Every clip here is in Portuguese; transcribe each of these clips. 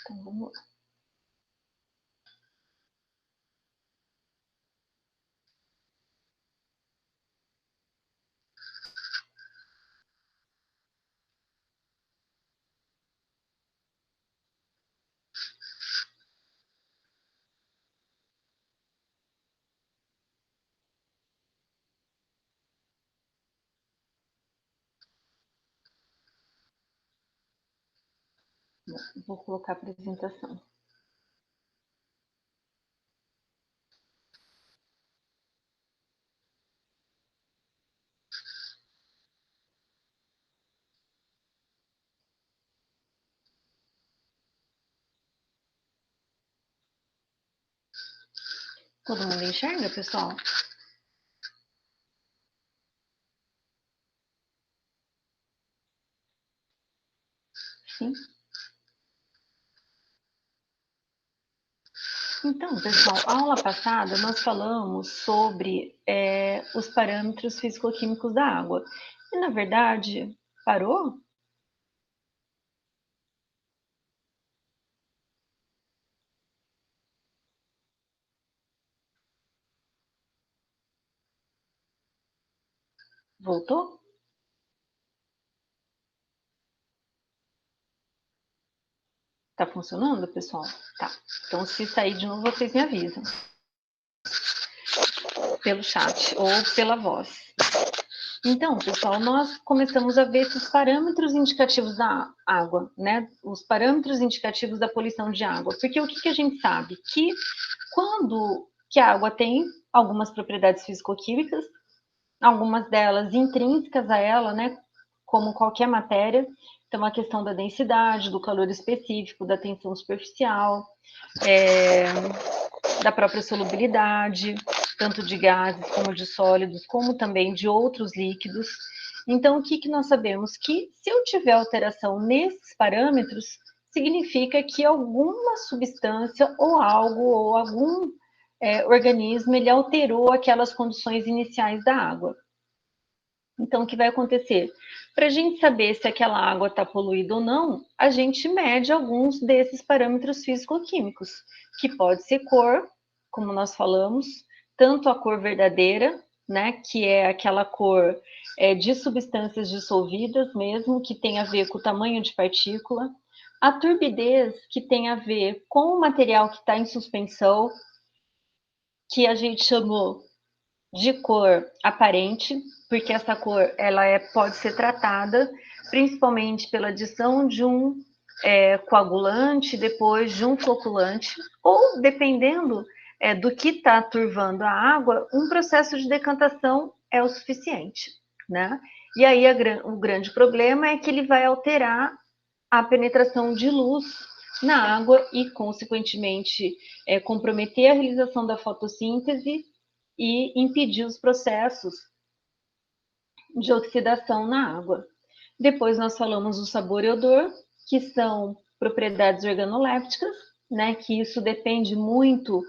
Então, vamos lá. Vou colocar a apresentação. Todo mundo enxerga, pessoal? Sim? Então, pessoal, a aula passada nós falamos sobre os parâmetros físico-químicos da água. E, na verdade, parou? Voltou? Tá funcionando, pessoal? Tá. Então, se sair de novo, vocês me avisam. Pelo chat ou pela voz. Então, pessoal, nós começamos a ver esses parâmetros indicativos da água, né? Os parâmetros indicativos da poluição de água. Porque o que a gente sabe? Que quando que a água tem algumas propriedades físico-químicas, algumas delas intrínsecas a ela, né? Como qualquer matéria. Então, a questão da densidade, do calor específico, da tensão superficial, da própria solubilidade, tanto de gases como de sólidos, como também de outros líquidos. Então, o que nós sabemos? Que se eu tiver alteração nesses parâmetros, significa que alguma substância ou algo ou algum organismo ele alterou aquelas condições iniciais da água. Então, o que vai acontecer? Para a gente saber se aquela água está poluída ou não, a gente mede alguns desses parâmetros físico-químicos, que pode ser cor, como nós falamos, tanto a cor verdadeira, né, que é aquela cor de substâncias dissolvidas mesmo, que tem a ver com o tamanho de partícula, a turbidez, que tem a ver com o material que está em suspensão, que a gente chamou de cor aparente, porque essa cor ela pode ser tratada principalmente pela adição de um coagulante, depois de um floculante, ou dependendo do que está turvando a água, um processo de decantação é o suficiente, né? E aí o grande problema é que ele vai alterar a penetração de luz na água e, consequentemente, comprometer a realização da fotossíntese e impedir os processos de oxidação na água. Depois nós falamos do sabor e odor, que são propriedades organolépticas, né, que isso depende muito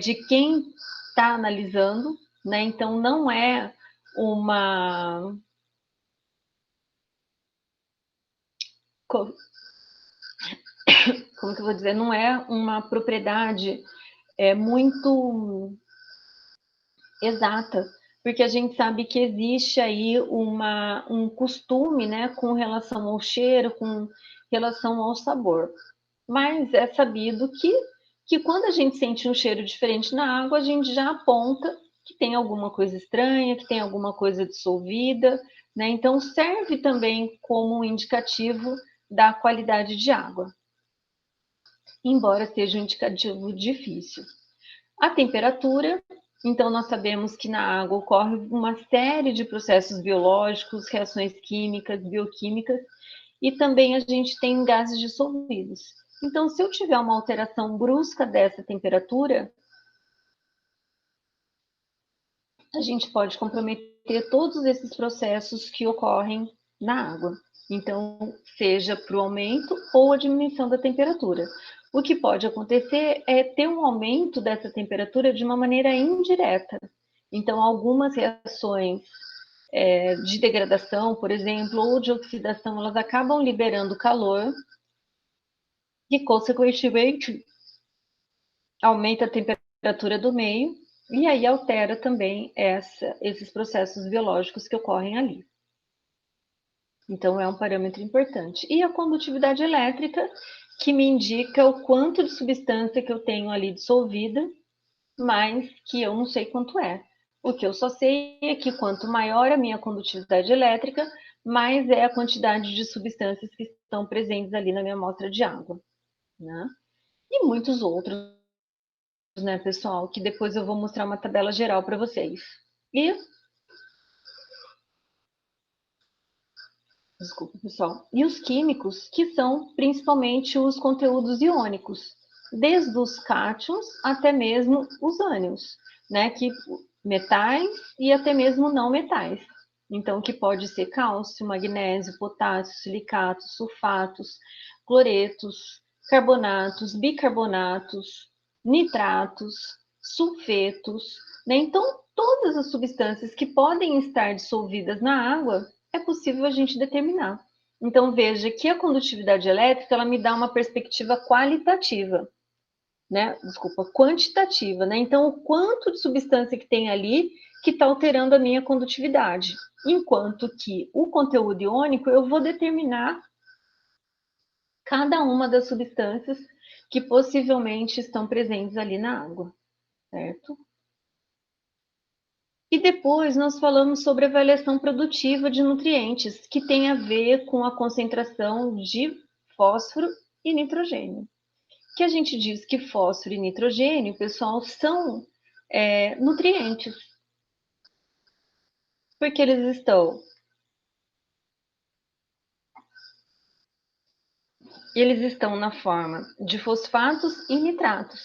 de quem está analisando, né, então não é uma... Como que eu vou dizer? Não é uma propriedade muito exata, porque a gente sabe que existe aí um costume, né, com relação ao cheiro, com relação ao sabor. Mas é sabido que quando a gente sente um cheiro diferente na água, a gente já aponta que tem alguma coisa estranha, que tem alguma coisa dissolvida, né? Então serve também como um indicativo da qualidade de água, embora seja um indicativo difícil. A temperatura, então nós sabemos que na água ocorre uma série de processos biológicos, reações químicas, bioquímicas, e também a gente tem gases dissolvidos. Então, se eu tiver uma alteração brusca dessa temperatura, a gente pode comprometer todos esses processos que ocorrem na água. Então, seja para o aumento ou a diminuição da temperatura. O que pode acontecer é ter um aumento dessa temperatura de uma maneira indireta. Então, algumas reações de degradação, por exemplo, ou de oxidação, elas acabam liberando calor que, consequentemente, aumenta a temperatura do meio e aí altera também esses processos biológicos que ocorrem ali. Então, é um parâmetro importante. E a condutividade elétrica, que me indica o quanto de substância que eu tenho ali dissolvida, mas que eu não sei quanto é. O que eu só sei é que quanto maior a minha condutividade elétrica, mais é a quantidade de substâncias que estão presentes ali na minha amostra de água, né? E muitos outros, né, pessoal, que depois eu vou mostrar uma tabela geral para vocês. E, desculpa, pessoal, e os químicos, que são principalmente os conteúdos iônicos, desde os cátions até mesmo os ânions, né, que metais e até mesmo não metais. Então, que pode ser cálcio, magnésio, potássio, silicatos, sulfatos, cloretos, carbonatos, bicarbonatos, nitratos, sulfetos, né? Então, todas as substâncias que podem estar dissolvidas na água, é possível a gente determinar. Então, veja que a condutividade elétrica, ela me dá uma perspectiva qualitativa, né? Desculpa, quantitativa, né? Então, o quanto de substância que tem ali que está alterando a minha condutividade. Enquanto que o conteúdo iônico, eu vou determinar cada uma das substâncias que possivelmente estão presentes ali na água, certo? E depois nós falamos sobre avaliação produtiva de nutrientes, que tem a ver com a concentração de fósforo e nitrogênio. Que a gente diz que fósforo e nitrogênio, pessoal, são nutrientes, porque eles estão na forma de fosfatos e nitratos.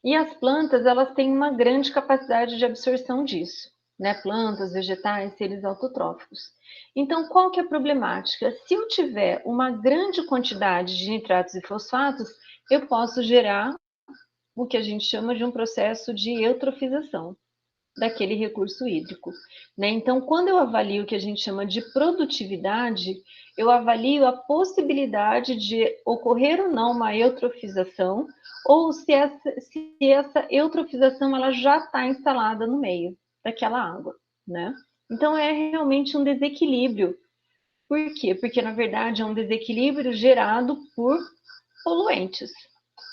E as plantas, elas têm uma grande capacidade de absorção disso, né? Plantas, vegetais, seres autotróficos. Então, qual que é a problemática? Se eu tiver uma grande quantidade de nitratos e fosfatos, eu posso gerar o que a gente chama de um processo de eutrofização daquele recurso hídrico, né? Então, quando eu avalio o que a gente chama de produtividade, eu avalio a possibilidade de ocorrer ou não uma eutrofização, ou se essa eutrofização ela já está instalada no meio daquela água, né? Então, é realmente um desequilíbrio. Por quê? Porque, na verdade, é um desequilíbrio gerado por poluentes,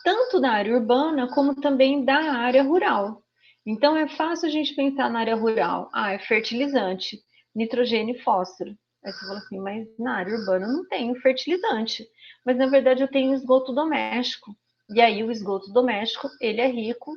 tanto da área urbana como também da área rural. Então, é fácil a gente pensar na área rural. Ah, é fertilizante, nitrogênio e fósforo. Aí você fala assim, mas na área urbana eu não tenho fertilizante. Mas, na verdade, eu tenho esgoto doméstico. E aí, o esgoto doméstico, ele é rico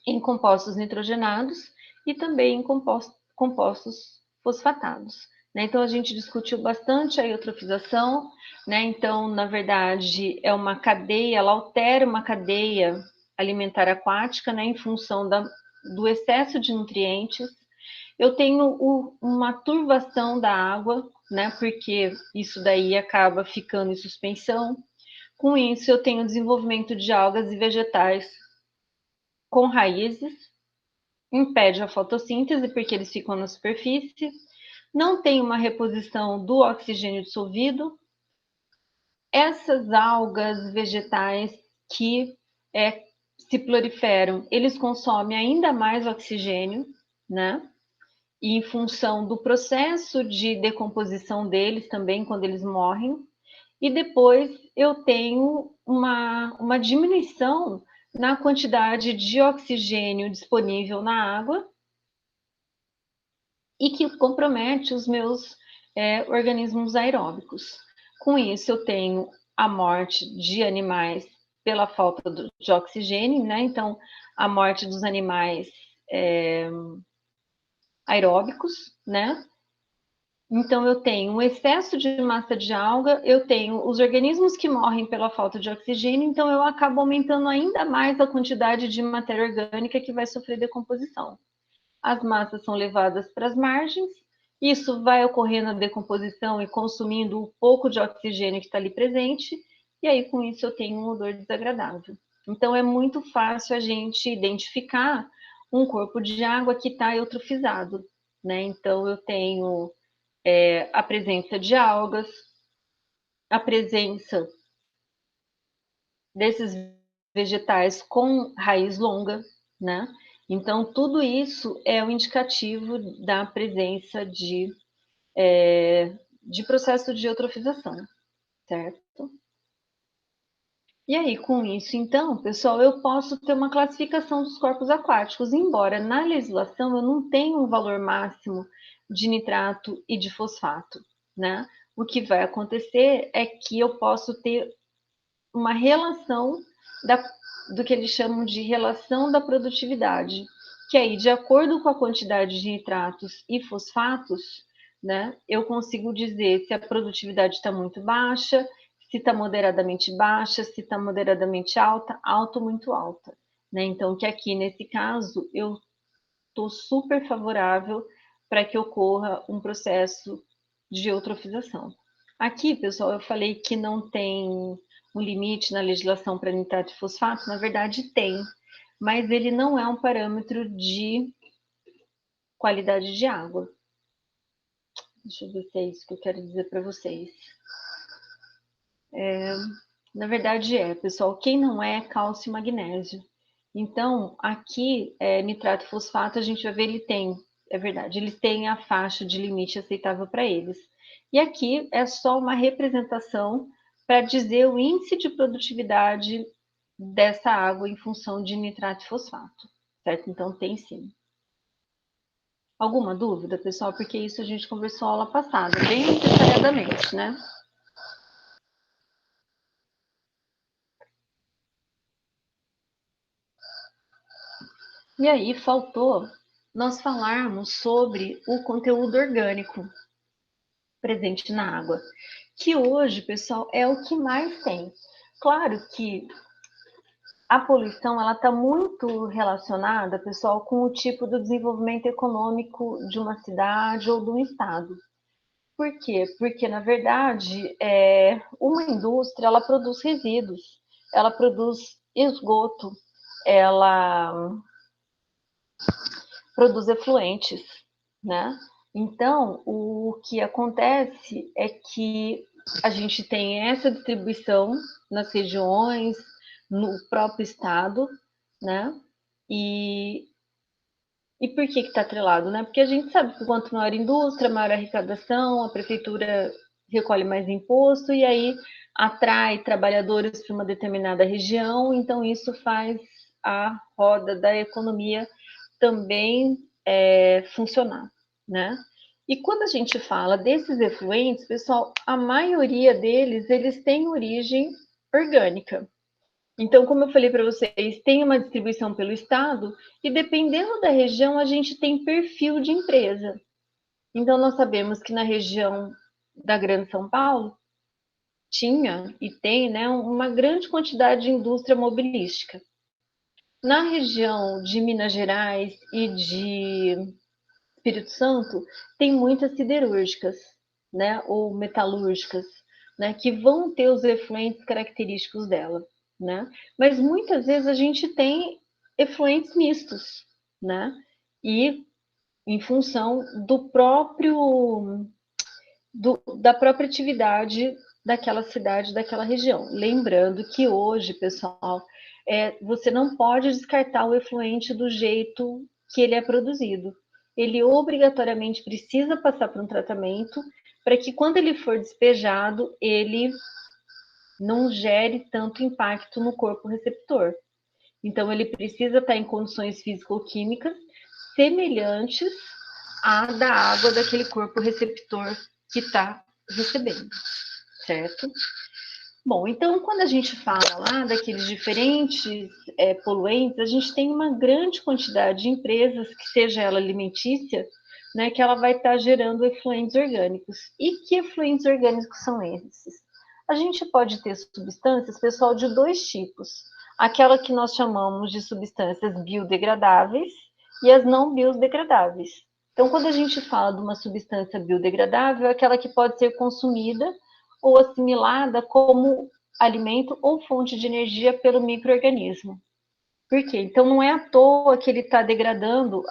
em compostos nitrogenados e também em compostos fosfatados. Né? Então, a gente discutiu bastante a eutrofização, né? Então, na verdade, é uma cadeia, ela altera uma cadeia alimentar aquática, né? Em função do excesso de nutrientes. Eu tenho uma turvação da água, né? Porque isso daí acaba ficando em suspensão. Com isso, eu tenho desenvolvimento de algas e vegetais com raízes, impede a fotossíntese, porque eles ficam na superfície, não tem uma reposição do oxigênio dissolvido. Essas algas vegetais que se proliferam, eles consomem ainda mais oxigênio, né? E em função do processo de decomposição deles também, quando eles morrem, e depois eu tenho uma diminuição na quantidade de oxigênio disponível na água e que compromete os meus organismos aeróbicos. Com isso, eu tenho a morte de animais pela falta de oxigênio, né? Então, a morte dos animais aeróbicos, né? Então, eu tenho um excesso de massa de alga, eu tenho os organismos que morrem pela falta de oxigênio, então eu acabo aumentando ainda mais a quantidade de matéria orgânica que vai sofrer decomposição. As massas são levadas para as margens, isso vai ocorrendo a decomposição e consumindo o pouco de oxigênio que está ali presente, e aí com isso eu tenho um odor desagradável. Então é muito fácil a gente identificar um corpo de água que está eutrofizado, né? Então eu tenho a presença de algas, a presença desses vegetais com raiz longa, né? Então, tudo isso é um indicativo da presença de processo de eutrofização, certo? E aí, com isso, então, pessoal, eu posso ter uma classificação dos corpos aquáticos, embora na legislação eu não tenha um valor máximo de nitrato e de fosfato, né? O que vai acontecer é que eu posso ter uma relação da, do que eles chamam de relação da produtividade, que aí, de acordo com a quantidade de nitratos e fosfatos, né, eu consigo dizer se a produtividade está muito baixa, se está moderadamente baixa, se está moderadamente alta, alta ou muito alta. Né? Então, que aqui, nesse caso, eu estou super favorável para que ocorra um processo de eutrofização. Aqui, pessoal, eu falei que não tem um limite na legislação para nitrato e fosfato, na verdade tem, mas ele não é um parâmetro de qualidade de água. Deixa eu ver se é isso que eu quero dizer para vocês. Na verdade pessoal, quem não é cálcio e magnésio. Então, aqui, nitrato e fosfato, a gente vai ver, ele tem, é verdade, eles têm a faixa de limite aceitável para eles. E aqui é só uma representação para dizer o índice de produtividade dessa água em função de nitrato e fosfato, certo? Então, tem sim. Alguma dúvida, pessoal? Porque isso a gente conversou aula passada, bem detalhadamente, né? E aí, faltou nós falarmos sobre o conteúdo orgânico presente na água, que hoje, pessoal, é o que mais tem. Claro que a poluição ela está muito relacionada, pessoal, com o tipo do desenvolvimento econômico de uma cidade ou de um estado. Por quê? Porque, na verdade, uma indústria ela produz resíduos, ela produz esgoto, ela produz efluentes, né? Então, o que acontece é que a gente tem essa distribuição nas regiões, no próprio estado, né? E, e por que está atrelado, né? Porque a gente sabe que quanto maior a indústria, maior a arrecadação, a prefeitura recolhe mais imposto e aí atrai trabalhadores para uma determinada região, então isso faz a roda da economia também funcionar, né? E quando a gente fala desses efluentes, pessoal, a maioria deles, eles têm origem orgânica. Então, como eu falei para vocês, tem uma distribuição pelo estado e dependendo da região, a gente tem perfil de empresa. Então, nós sabemos que na região da Grande São Paulo, tinha e tem, né, uma grande quantidade de indústria mobilística. Na região de Minas Gerais e de Espírito Santo, tem muitas siderúrgicas, né, ou metalúrgicas, né, que vão ter os efluentes característicos dela, né? Mas muitas vezes a gente tem efluentes mistos, né? E em função da própria atividade daquela cidade, daquela região. Lembrando que hoje, pessoal, você não pode descartar o efluente do jeito que ele é produzido. Ele obrigatoriamente precisa passar por um tratamento para que quando ele for despejado, ele não gere tanto impacto no corpo receptor. Então, ele precisa estar em condições físico-químicas semelhantes à da água daquele corpo receptor que está recebendo, certo? Bom, então quando a gente fala lá daqueles diferentes poluentes, a gente tem uma grande quantidade de empresas, que seja ela alimentícia, né, que ela vai estar gerando efluentes orgânicos. E que efluentes orgânicos são esses? A gente pode ter substâncias, pessoal, de dois tipos. Aquela que nós chamamos de substâncias biodegradáveis e as não biodegradáveis. Então, quando a gente fala de uma substância biodegradável, é aquela que pode ser consumida ou assimilada como alimento ou fonte de energia pelo microorganismo. Por quê? Então, não é à toa que ele está degradando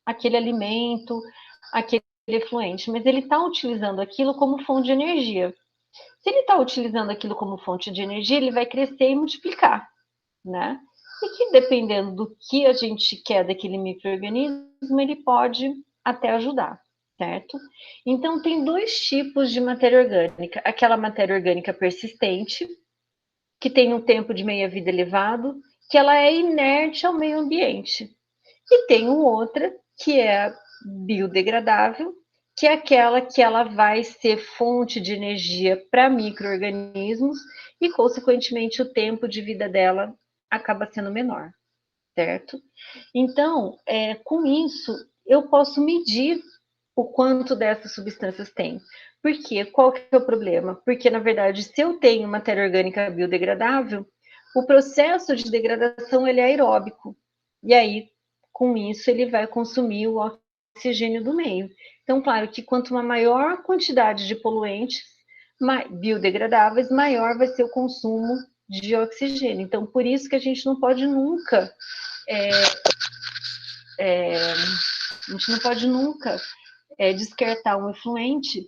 aquele alimento, aquele efluente, mas ele está utilizando aquilo como fonte de energia. Se ele está utilizando aquilo como fonte de energia, ele vai crescer e multiplicar, né? E que dependendo do que a gente quer daquele micro-organismo, ele pode até ajudar, certo? Então, tem dois tipos de matéria orgânica. Aquela matéria orgânica persistente, que tem um tempo de meia-vida elevado, que ela é inerte ao meio ambiente. E tem outra, que é biodegradável, que é aquela que ela vai ser fonte de energia para micro-organismos e, consequentemente, o tempo de vida dela acaba sendo menor, certo? Então, com isso, eu posso medir o quanto dessas substâncias tem. Por quê? Qual que é o problema? Porque, na verdade, se eu tenho matéria orgânica biodegradável, o processo de degradação ele é aeróbico. E aí, com isso, ele vai consumir o oxigênio do meio. Então, claro que quanto uma maior quantidade de poluentes biodegradáveis, maior vai ser o consumo de oxigênio. Então, por isso que a gente não pode nunca a gente não pode nunca descartar um efluente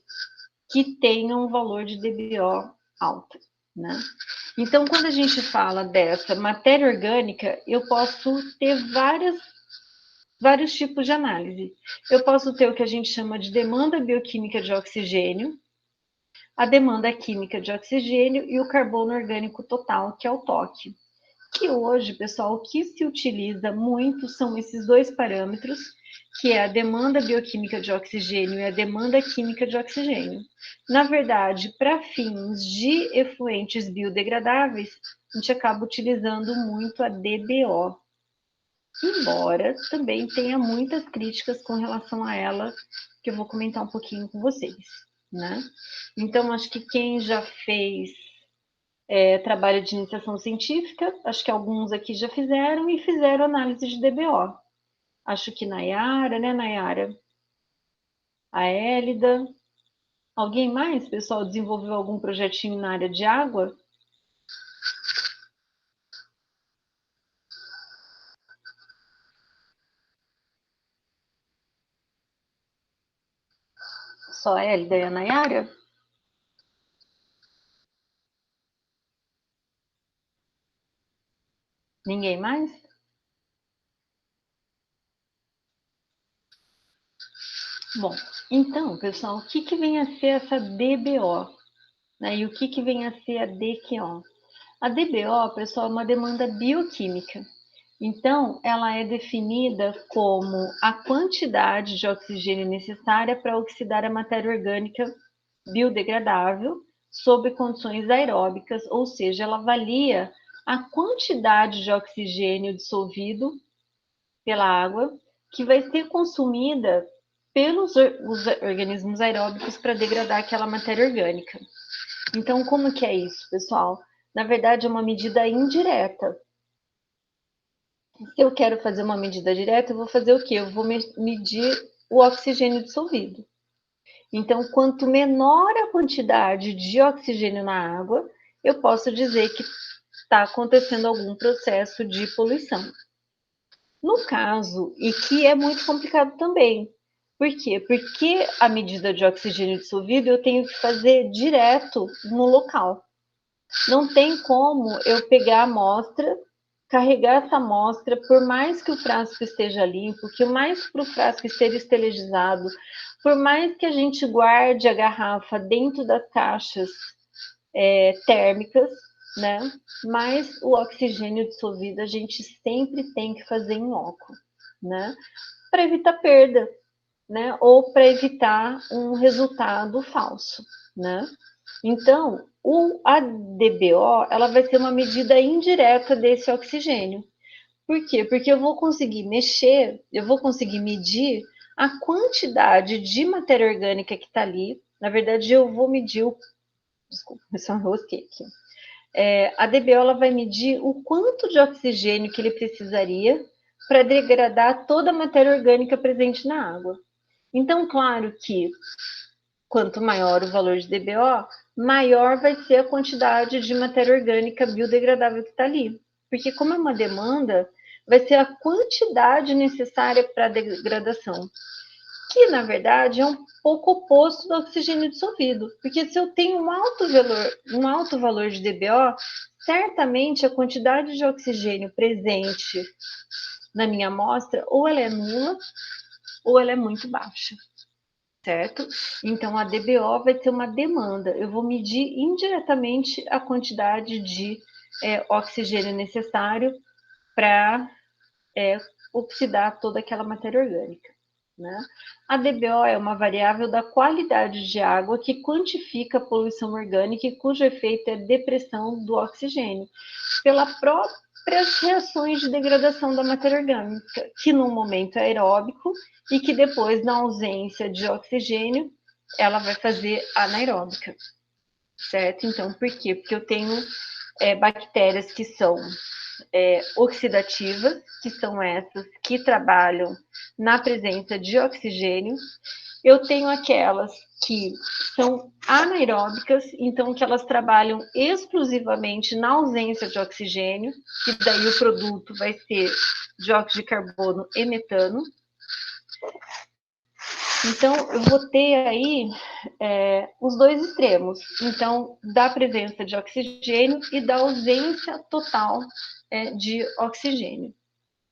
que tenha um valor de DBO alto, né? Então, quando a gente fala dessa matéria orgânica, eu posso ter vários tipos de análise. Eu posso ter o que a gente chama de demanda bioquímica de oxigênio, a demanda química de oxigênio e o carbono orgânico total, que é o TOC. Que hoje, pessoal, o que se utiliza muito são esses dois parâmetros, que é a demanda bioquímica de oxigênio e a demanda química de oxigênio. Na verdade, para fins de efluentes biodegradáveis, a gente acaba utilizando muito a DBO, embora também tenha muitas críticas com relação a ela, que eu vou comentar um pouquinho com vocês, né? Então, acho que quem já fez trabalho de iniciação científica, acho que alguns aqui já fizeram e fizeram análise de DBO. Acho que Nayara, né, Nayara? A Hélida. Alguém mais, pessoal, desenvolveu algum projetinho na área de água? Só a Hélida e a Nayara? Ninguém mais? Bom, então, pessoal, o que vem a ser essa DBO? Né? E o que vem a ser a DQO? A DBO, pessoal, é uma demanda bioquímica. Então, ela é definida como a quantidade de oxigênio necessária para oxidar a matéria orgânica biodegradável sob condições aeróbicas, ou seja, ela avalia a quantidade de oxigênio dissolvido pela água que vai ser consumida pelos os organismos aeróbicos para degradar aquela matéria orgânica. Então, como que é isso, pessoal? Na verdade, é uma medida indireta. Se eu quero fazer uma medida direta, eu vou fazer o quê? Eu vou medir o oxigênio dissolvido. Então, quanto menor a quantidade de oxigênio na água, eu posso dizer que está acontecendo algum processo de poluição. No caso, e que é muito complicado também. Por quê? Porque a medida de oxigênio dissolvido eu tenho que fazer direto no local. Não tem como eu pegar a amostra, carregar essa amostra, por mais que o frasco esteja limpo, que mais que o frasco esteja esterilizado, por mais que a gente guarde a garrafa dentro das caixas térmicas, né? Mas o oxigênio dissolvido a gente sempre tem que fazer em loco, né? Para evitar perda, né? Ou para evitar um resultado falso, né? Então, a DBO, ela vai ser uma medida indireta desse oxigênio. Por quê? Porque eu vou conseguir mexer, eu vou conseguir medir a quantidade de matéria orgânica que está ali. Na verdade, eu vou medir o... Desculpa, isso é um rosquei aqui. A DBO ela vai medir o quanto de oxigênio que ele precisaria para degradar toda a matéria orgânica presente na água. Então, claro que quanto maior o valor de DBO, maior vai ser a quantidade de matéria orgânica biodegradável que está ali. Porque como é uma demanda, vai ser a quantidade necessária para a degradação. que na verdade é um pouco oposto do oxigênio dissolvido, porque se eu tenho um alto valor de DBO, certamente a quantidade de oxigênio presente na minha amostra ou ela é nula ou ela é muito baixa, certo? Então a DBO vai ter uma demanda, eu vou medir indiretamente a quantidade de oxigênio necessário para oxidar toda aquela matéria orgânica. Né? A DBO é uma variável da qualidade de água que quantifica a poluição orgânica e cujo efeito é depressão do oxigênio, pelas próprias reações de degradação da matéria orgânica, que no momento é aeróbico e que depois, na ausência de oxigênio, ela vai fazer anaeróbica, certo? Então, por quê? Porque eu tenho bactérias que são oxidativas, que são essas que trabalham na presença de oxigênio. Eu tenho aquelas que são anaeróbicas, então que elas trabalham exclusivamente na ausência de oxigênio, que daí o produto vai ser dióxido de carbono e metano. Então, eu vou ter aí os dois extremos, então, da presença de oxigênio e da ausência total de oxigênio,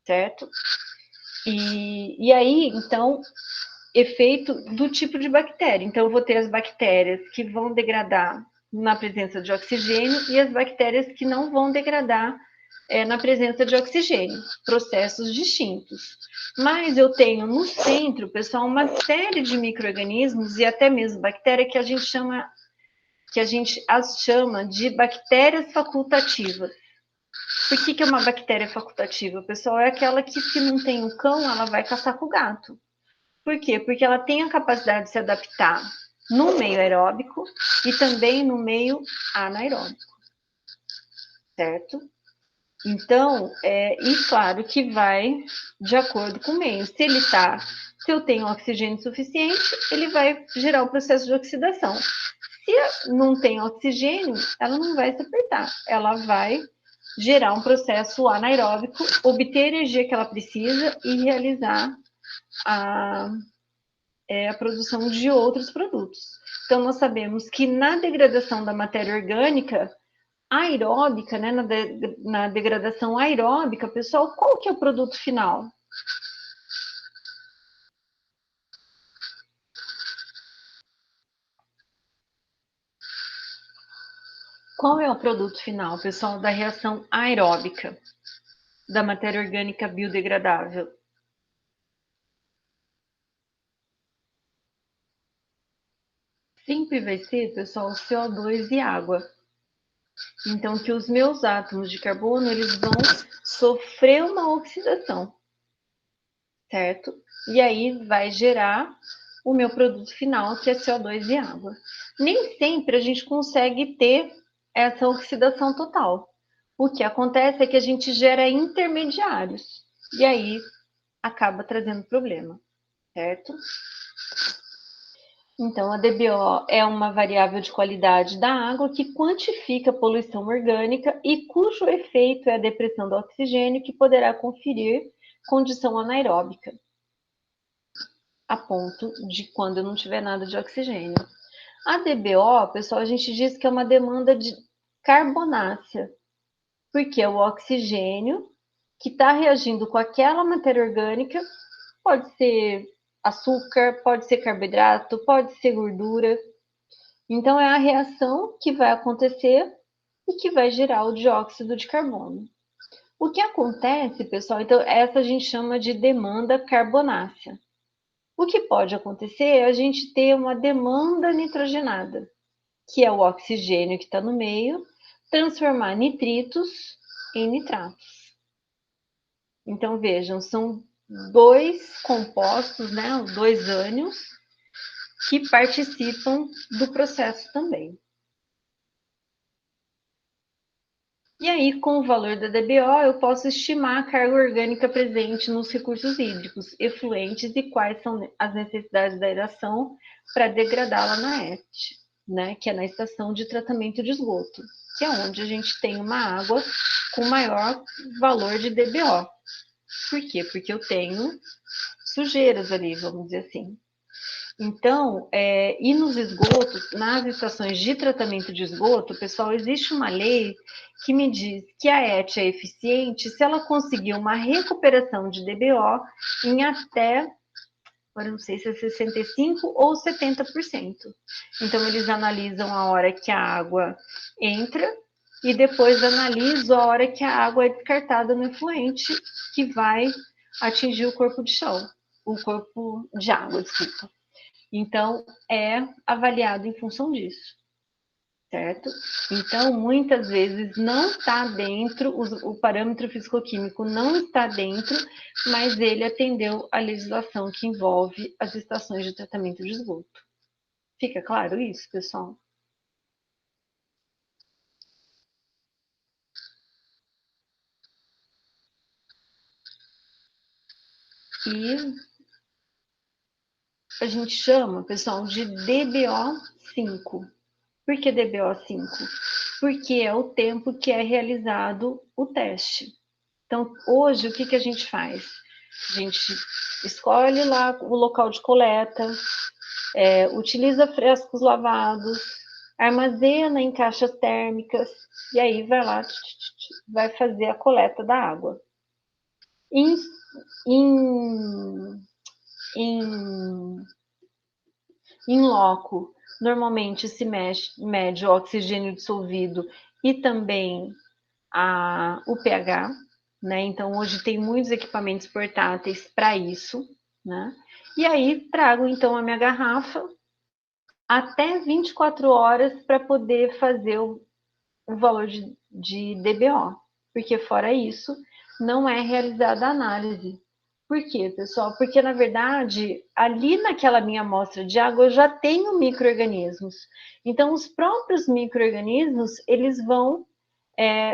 certo? E aí, então, efeito do tipo de bactéria. Então, eu vou ter as bactérias que vão degradar na presença de oxigênio e as bactérias que não vão degradar na presença de oxigênio, processos distintos. Mas eu tenho no centro, pessoal, uma série de micro-organismos e até mesmo bactéria que a gente as chama de bactérias facultativas. Por que é uma bactéria facultativa, pessoal? É aquela que, se não tem um cão, ela vai caçar com o gato. Por quê? Porque ela tem a capacidade de se adaptar no meio aeróbico e também no meio anaeróbico, certo? Então, e claro que vai de acordo com o meio. Se eu tenho oxigênio suficiente, ele vai gerar o processo de oxidação. Se não tem oxigênio, ela não vai se apertar, ela vai gerar um processo anaeróbico, obter a energia que ela precisa e realizar a produção de outros produtos. Então, nós sabemos que na degradação da matéria orgânica aeróbica, né, na degradação aeróbica, pessoal, qual que é o produto final? Qual é o produto final, pessoal, da reação aeróbica da matéria orgânica biodegradável? Sempre vai ser, pessoal, CO2 e água. Então, que os meus átomos de carbono, eles vão sofrer uma oxidação, certo? E aí vai gerar o meu produto final, que é CO2 e água. Nem sempre a gente consegue ter essa oxidação total. O que acontece é que a gente gera intermediários, e aí acaba trazendo problema, certo? Então, a DBO é uma variável de qualidade da água que quantifica a poluição orgânica e cujo efeito é a depressão do oxigênio, que poderá conferir condição anaeróbica, a ponto de quando eu não tiver nada de oxigênio. A DBO, pessoal, a gente diz que é uma demanda de carbonácea, porque é o oxigênio que está reagindo com aquela matéria orgânica, pode ser açúcar, pode ser carboidrato, pode ser gordura. Então, é a reação que vai acontecer e que vai gerar o dióxido de carbono. O que acontece, pessoal, então, essa a gente chama de demanda carbonácea. O que pode acontecer é a gente ter uma demanda nitrogenada, que é o oxigênio que está no meio, transformar nitritos em nitratos. Então, vejam, são dois compostos, né, dois ânions, que participam do processo também. E aí, com o valor da DBO, eu posso estimar a carga orgânica presente nos recursos hídricos efluentes e quais são as necessidades da aeração para degradá-la na ET, né, que é na estação de tratamento de esgoto, que é onde a gente tem uma água com maior valor de DBO. Por quê? Porque eu tenho sujeiras ali, vamos dizer assim, Então, e nos esgotos, nas estações de tratamento de esgoto, pessoal, existe uma lei que me diz que a ET é eficiente se ela conseguir uma recuperação de DBO em até, agora não sei se é 65% ou 70%. Então, eles analisam a hora que a água entra e depois analisam a hora que a água é descartada no efluente, que vai atingir o corpo de chão, o corpo de água, desculpa. Então, é avaliado em função disso, certo? Então, muitas vezes não está dentro, o parâmetro físico-químico não está dentro, mas ele atendeu a legislação que envolve as estações de tratamento de esgoto. Fica claro isso, pessoal? E a gente chama, pessoal, de DBO5. Por que DBO5? Porque é o tempo que é realizado o teste. Então, hoje, o que a gente faz? A gente escolhe lá o local de coleta, utiliza frescos lavados, armazena em caixas térmicas, e aí vai lá, vai fazer a coleta da água. Em, em, em, em loco, normalmente se mede o oxigênio dissolvido e também o pH, né? Então, hoje tem muitos equipamentos portáteis para isso, né? E aí, trago então a minha garrafa até 24 horas para poder fazer o valor de DBO, porque fora isso, não é realizada a análise. Por quê, pessoal? Porque, na verdade, ali naquela minha amostra de água, eu já tenho micro-organismos. Então, os próprios micro-organismos, eles vão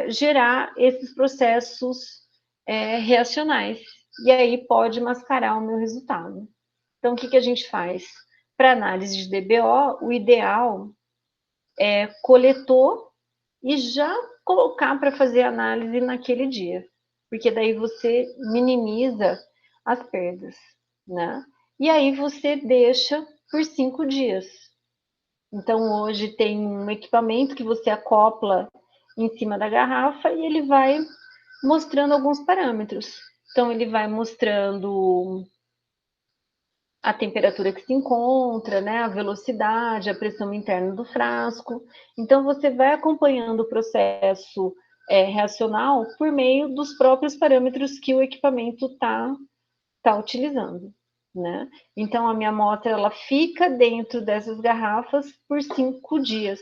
gerar esses processos reacionais. E aí pode mascarar o meu resultado. Então, o que a gente faz? Para análise de DBO, o ideal é coletor e já colocar para fazer análise naquele dia, porque daí você minimiza as perdas, né? E aí você deixa por 5 dias. Então, hoje tem um equipamento que você acopla em cima da garrafa e ele vai mostrando alguns parâmetros. Então, ele vai mostrando a temperatura que se encontra, né, a velocidade, a pressão interna do frasco. Então, você vai acompanhando o processo reacional por meio dos próprios parâmetros que o equipamento tá utilizando, né? Então, a minha amostra ela fica dentro dessas garrafas por 5 dias.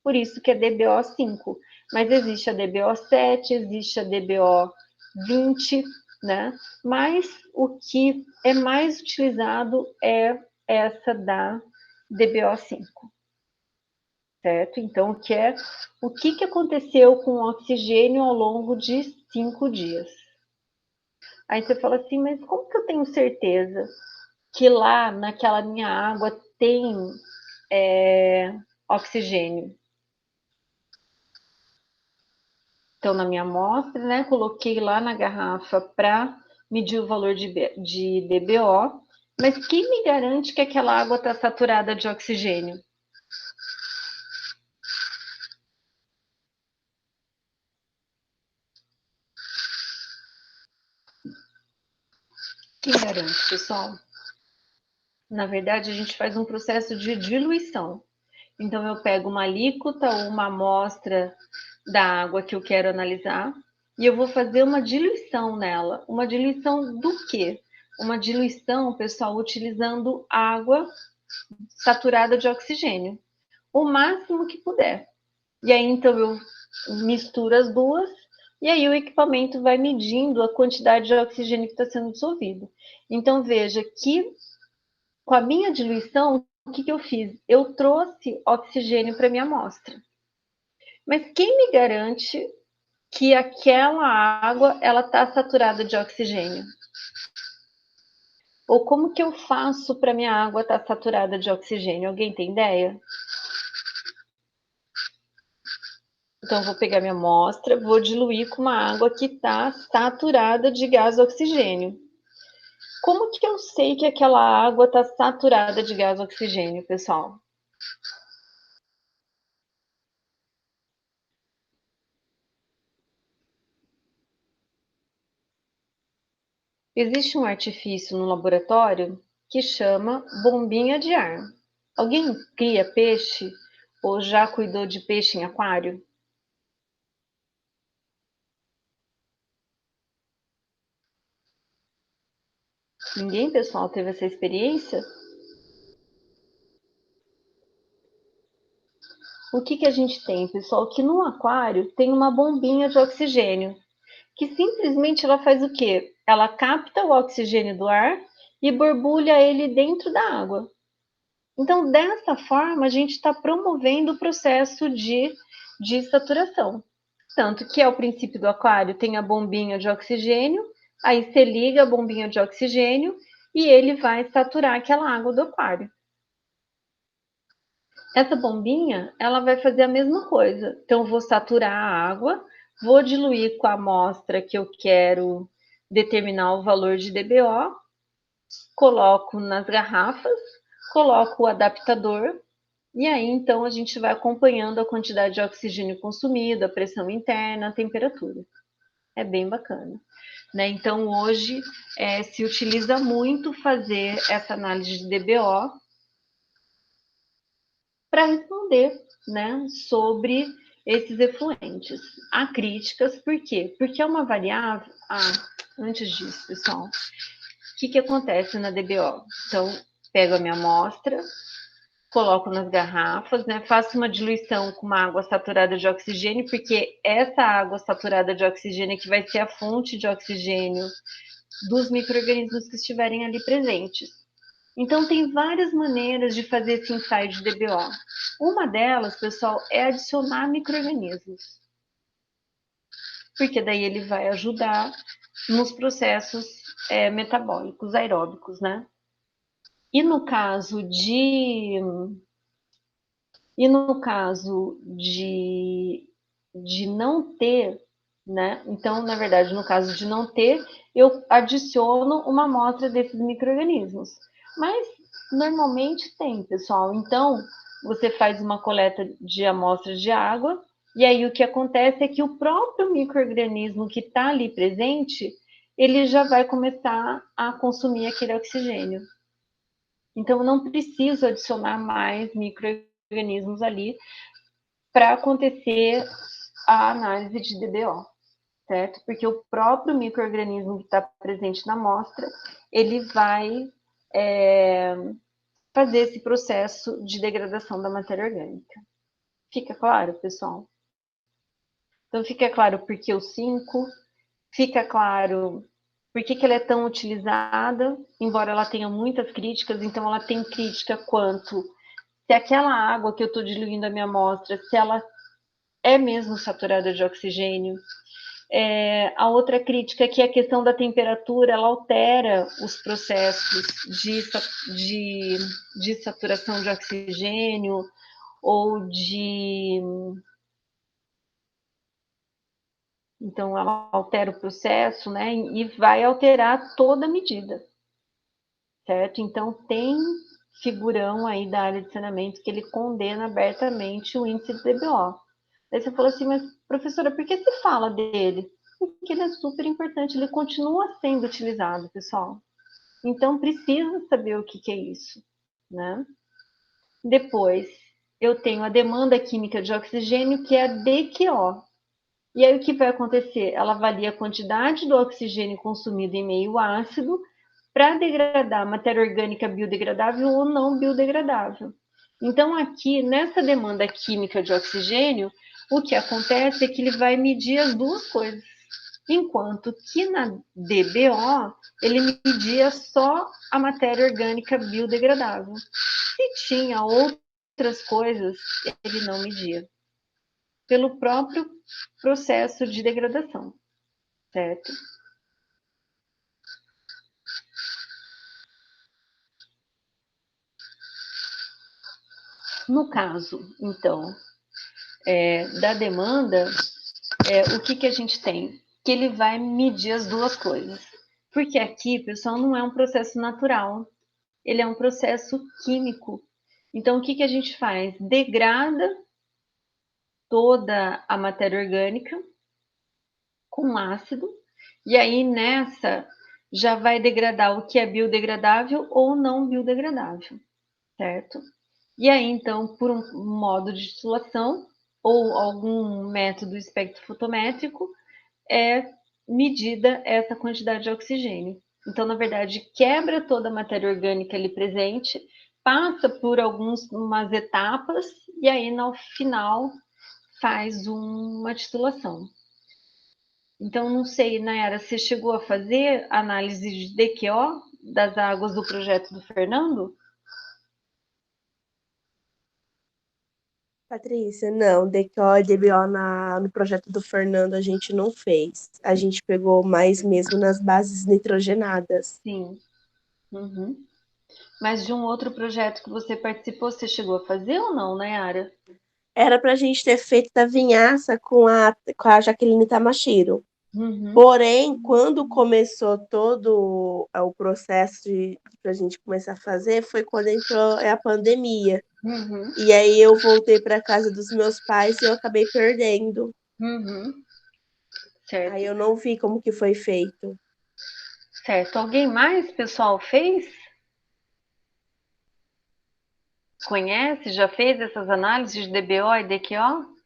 Por isso que é DBO5. Mas existe a DBO7, existe a DBO20, né? Mas o que é mais utilizado é essa da DBO5, certo? Então, o que aconteceu com o oxigênio ao longo de 5 dias? Aí você fala assim, mas como que eu tenho certeza que lá naquela minha água tem oxigênio? Então, na minha amostra, né, coloquei lá na garrafa para medir o valor de DBO, mas quem me garante que aquela água está saturada de oxigênio? Quem garante, pessoal? Na verdade, a gente faz um processo de diluição. Então, eu pego uma alíquota ou uma amostra da água que eu quero analisar e eu vou fazer uma diluição nela. Uma diluição do quê? Uma diluição, pessoal, utilizando água saturada de oxigênio, o máximo que puder. E aí, então, eu misturo as duas e aí o equipamento vai medindo a quantidade de oxigênio que está sendo dissolvido. Então, veja que com a minha diluição, o que eu fiz? Eu trouxe oxigênio para minha amostra. Mas quem me garante que aquela água ela está saturada de oxigênio? Ou como que eu faço para minha água estar saturada de oxigênio? Alguém tem ideia? Então, eu vou pegar minha amostra, vou diluir com uma água que está saturada de gás oxigênio. Como que eu sei que aquela água está saturada de gás oxigênio, pessoal? Existe um artifício no laboratório que chama bombinha de ar. Alguém cria peixe ou já cuidou de peixe em aquário? Ninguém, pessoal, teve essa experiência? O que a gente tem, pessoal? Que no aquário tem uma bombinha de oxigênio, que simplesmente ela faz o quê? Ela capta o oxigênio do ar e borbulha ele dentro da água. Então, dessa forma, a gente está promovendo o processo de saturação. Tanto que é o princípio do aquário, tem a bombinha de oxigênio, aí você liga a bombinha de oxigênio e ele vai saturar aquela água do aquário. Essa bombinha, ela vai fazer a mesma coisa. Então, vou saturar a água, vou diluir com a amostra que eu quero determinar o valor de DBO, coloco nas garrafas, coloco o adaptador, e aí então a gente vai acompanhando a quantidade de oxigênio consumido, a pressão interna, a temperatura. É bem bacana. Né? Então, hoje se utiliza muito fazer essa análise de DBO para responder, né, sobre esses efluentes. Há críticas, por quê? Porque é uma variável. Antes disso, pessoal, o que acontece na DBO? Então, pego a minha amostra, coloco nas garrafas, né? Faço uma diluição com uma água saturada de oxigênio, porque essa água saturada de oxigênio é que vai ser a fonte de oxigênio dos micro-organismos que estiverem ali presentes. Então, tem várias maneiras de fazer esse ensaio de DBO. Uma delas, pessoal, é adicionar micro-organismos, porque daí ele vai ajudar nos processos metabólicos, aeróbicos, né? E no caso de E no caso de não ter, né? Então, na verdade, no caso de não ter, eu adiciono uma amostra desses micro-organismos. Mas normalmente tem, pessoal. Então, você faz uma coleta de amostras de água, e aí o que acontece é que o próprio micro-organismo que está ali presente, ele já vai começar a consumir aquele oxigênio. Então, eu não preciso adicionar mais micro-organismos ali para acontecer a análise de DBO, certo? Porque o próprio micro-organismo que está presente na amostra, ele vai fazer esse processo de degradação da matéria orgânica. Fica claro, pessoal? Então, fica claro porque o 5, fica claro por que ela é tão utilizada, embora ela tenha muitas críticas, então ela tem crítica quanto se aquela água que eu estou diluindo a minha amostra, se ela é mesmo saturada de oxigênio. A outra crítica é que a questão da temperatura, ela altera os processos de saturação de oxigênio ou de... Então, ela altera o processo, né? E vai alterar toda a medida, certo? Então, tem figurão aí da área de saneamento que ele condena abertamente o índice de DBO. Aí você falou assim, mas professora, por que se fala dele? Porque ele é super importante, ele continua sendo utilizado, pessoal. Então, precisa saber o que é isso, né? Depois, eu tenho a demanda química de oxigênio, que é a DQO. E aí, o que vai acontecer? Ela avalia a quantidade do oxigênio consumido em meio ácido para degradar matéria orgânica biodegradável ou não biodegradável. Então, aqui, nessa demanda química de oxigênio, o que acontece é que ele vai medir as duas coisas. Enquanto que na DBO, ele media só a matéria orgânica biodegradável. Se tinha outras coisas, ele não media. Pelo próprio processo de degradação, certo? No caso, então, da demanda, o que a gente tem? Que ele vai medir as duas coisas. Porque aqui, pessoal, não é um processo natural, ele é um processo químico. Então, o que, que a gente faz? Degrada toda a matéria orgânica com ácido, e aí nessa já vai degradar o que é biodegradável ou não biodegradável, certo? E aí, então, por um modo de destilação ou algum método espectrofotométrico, é medida essa quantidade de oxigênio. Então, na verdade, quebra toda a matéria orgânica ali presente, passa por algumas etapas e aí, no final, faz uma destilação. Então, não sei, Nayara, você chegou a fazer análise de DQO das águas do projeto do Fernando? Patrícia, não, DQO e DBO no projeto do Fernando a gente não fez. A gente pegou mais mesmo nas bases nitrogenadas. Sim. Uhum. Mas de um outro projeto que você participou, você chegou a fazer ou não, Nayara? Era para a gente ter feito da vinhaça com a Jaqueline Tamashiro. Uhum. Porém, quando começou todo o processo de para a gente começar a fazer, foi quando entrou a pandemia. Uhum. E aí eu voltei para casa dos meus pais e eu acabei perdendo. Uhum. Aí Certo. eu não vi como que foi feito. Certo. Alguém mais, pessoal, fez? Conhece? Já fez essas análises de DBO e DQO?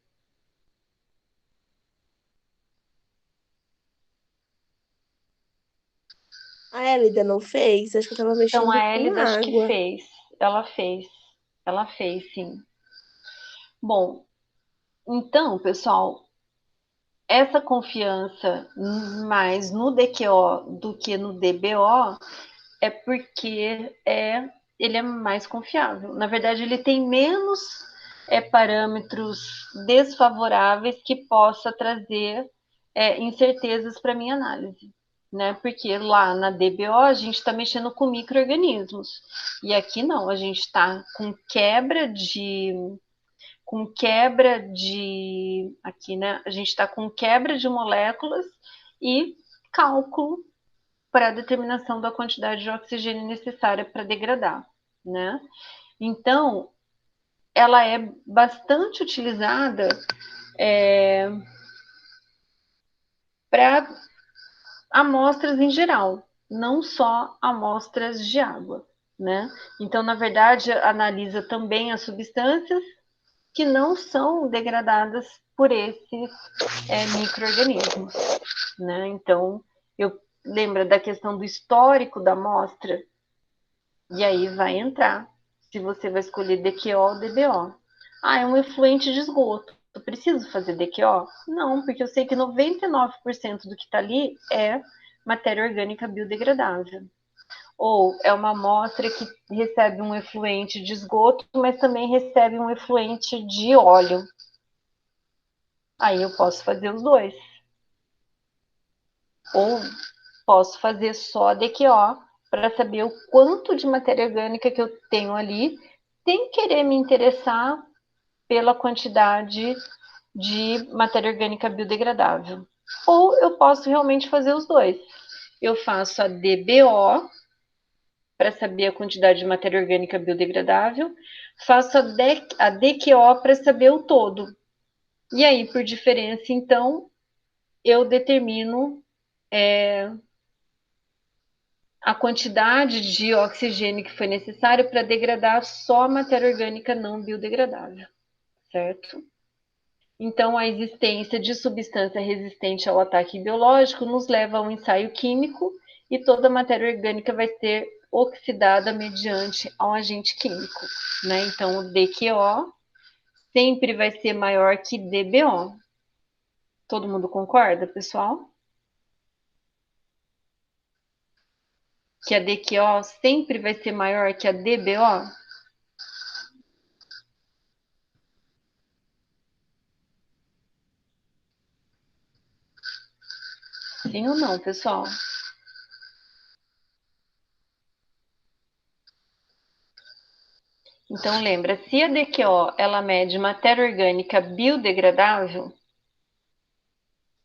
A Elida não fez? Acho que eu tava Então, mexendo a com Elida acho que água. fez. Ela fez. Ela fez, sim. Bom, então, pessoal, essa confiança mais no DQO do que no DBO é porque ele é mais confiável. Na verdade, ele tem menos parâmetros desfavoráveis que possa trazer incertezas para minha análise. Né? Porque lá na DBO a gente está mexendo com micro-organismos. E aqui não, a gente está aqui, né? A gente está com quebra de moléculas e cálculo para a determinação da quantidade de oxigênio necessária para degradar, né? Então, ela é bastante utilizada para amostras em geral, não só amostras de água, né? Então, na verdade, analisa também as substâncias que não são degradadas por esses micro-organismos, né? Então, eu lembro da questão do histórico da amostra, e aí vai entrar se você vai escolher DQO ou DBO. Ah, é um efluente de esgoto. Eu preciso fazer DQO? Não, porque eu sei que 99% do que está ali é matéria orgânica biodegradável. Ou é uma amostra que recebe um efluente de esgoto, mas também recebe um efluente de óleo. Aí eu posso fazer os dois. Ou posso fazer só DQO para saber o quanto de matéria orgânica que eu tenho ali, sem querer me interessar pela quantidade de matéria orgânica biodegradável. Ou eu posso realmente fazer os dois. Eu faço a DBO para saber a quantidade de matéria orgânica biodegradável, faço a DQO para saber o todo. E aí, por diferença, então, eu determino a quantidade de oxigênio que foi necessário para degradar só a matéria orgânica não biodegradável, certo? Então, a existência de substância resistente ao ataque biológico nos leva a um ensaio químico e toda a matéria orgânica vai ser oxidada mediante um agente químico, né? Então, o DQO sempre vai ser maior que DBO. Todo mundo concorda, pessoal? Que a DQO sempre vai ser maior que a DBO? Sim ou não, pessoal? Então lembra, se a DQO ela mede matéria orgânica biodegradável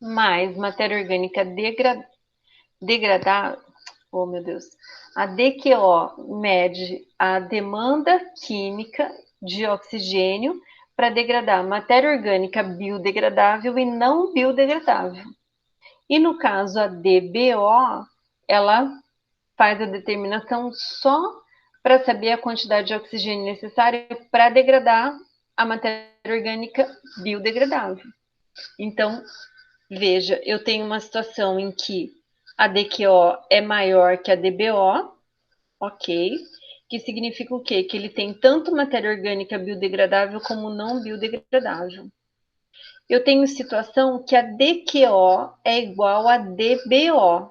mais matéria orgânica degradada, Oh, meu Deus. A DQO mede a demanda química de oxigênio para degradar matéria orgânica biodegradável e não biodegradável. E no caso, a DBO, ela faz a determinação só para saber a quantidade de oxigênio necessária para degradar a matéria orgânica biodegradável. Então, veja, eu tenho uma situação em que a DQO é maior que a DBO, ok? Que significa o quê? Que ele tem tanto matéria orgânica biodegradável como não biodegradável. Eu tenho situação que a DQO é igual a DBO.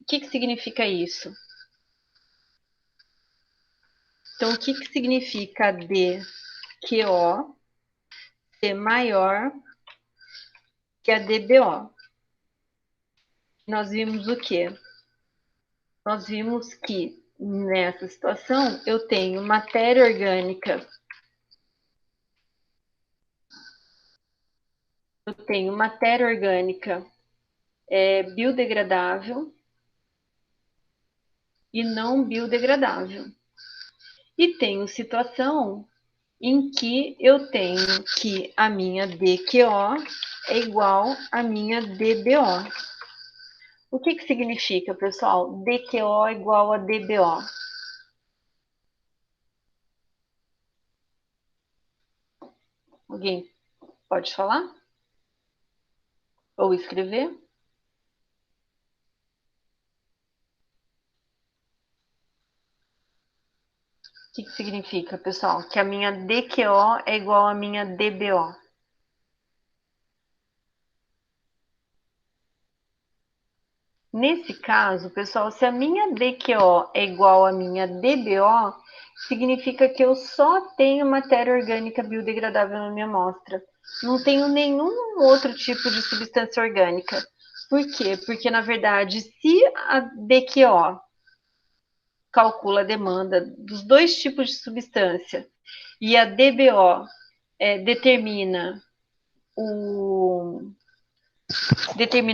O que significa isso? Então, o que significa a DQO ser maior que a DBO? Nós vimos o quê? Nós vimos que nessa situação eu tenho matéria orgânica. Eu tenho matéria orgânica biodegradável e não biodegradável. E tenho situação em que eu tenho que a minha DQO é igual à minha DBO. O que significa, pessoal? DQO igual a DBO. Alguém pode falar? Ou escrever? O que significa, pessoal? Que a minha DQO é igual à minha DBO. Nesse caso, pessoal, se a minha DQO é igual à minha DBO, significa que eu só tenho matéria orgânica biodegradável na minha amostra. Não tenho nenhum outro tipo de substância orgânica. Por quê? Porque, na verdade, se a DQO calcula a demanda dos dois tipos de substância e a DBO determina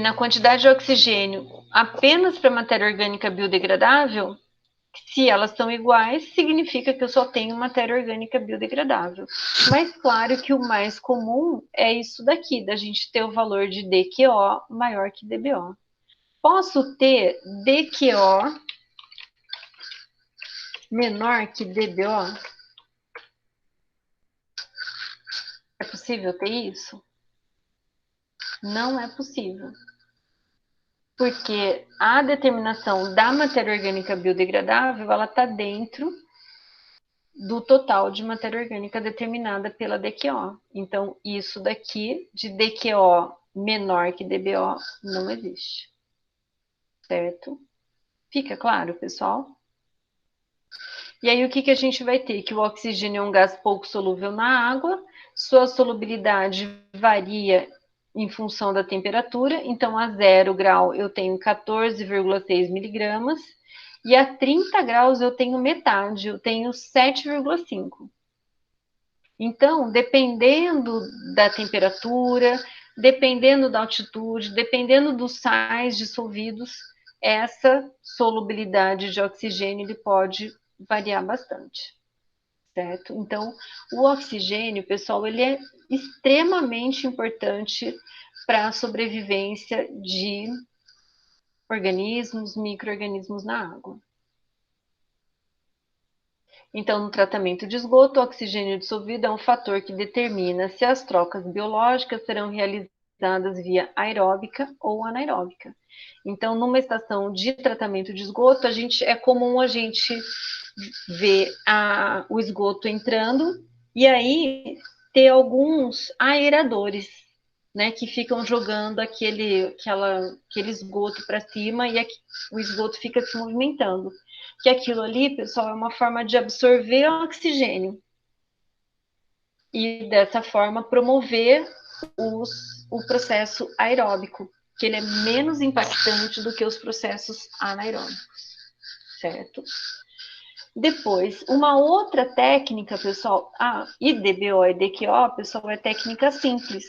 a quantidade de oxigênio apenas para matéria orgânica biodegradável, se elas são iguais, significa que eu só tenho matéria orgânica biodegradável. Mas claro que o mais comum é isso daqui, da gente ter o valor de DQO maior que DBO. Posso ter DQO menor que DBO? É possível ter isso? Não é possível. Porque a determinação da matéria orgânica biodegradável, ela está dentro do total de matéria orgânica determinada pela DQO. Então, isso daqui, de DQO menor que DBO, não existe. Certo? Fica claro, pessoal? E aí, o que a gente vai ter? Que o oxigênio é um gás pouco solúvel na água, sua solubilidade varia em função da temperatura, então a 0 grau eu tenho 14,6 miligramas, e a 30 graus eu tenho metade, eu tenho 7,5. Então, dependendo da temperatura, dependendo da altitude, dependendo dos sais dissolvidos, essa solubilidade de oxigênio ele pode variar bastante, certo? Então, o oxigênio, pessoal, ele é extremamente importante para a sobrevivência de organismos, micro-organismos na água. Então, no tratamento de esgoto, o oxigênio dissolvido é um fator que determina se as trocas biológicas serão realizadas via aeróbica ou anaeróbica. Então, numa estação de tratamento de esgoto, é comum a gente ver o esgoto entrando e aí ter alguns aeradores, né, que ficam jogando aquele esgoto para cima e o esgoto fica se movimentando. Que aquilo ali, pessoal, é uma forma de absorver oxigênio e dessa forma promover o processo aeróbico, que ele é menos impactante do que os processos anaeróbicos, certo? Depois, uma outra técnica, pessoal, IDBO e DQO, pessoal, é técnica simples,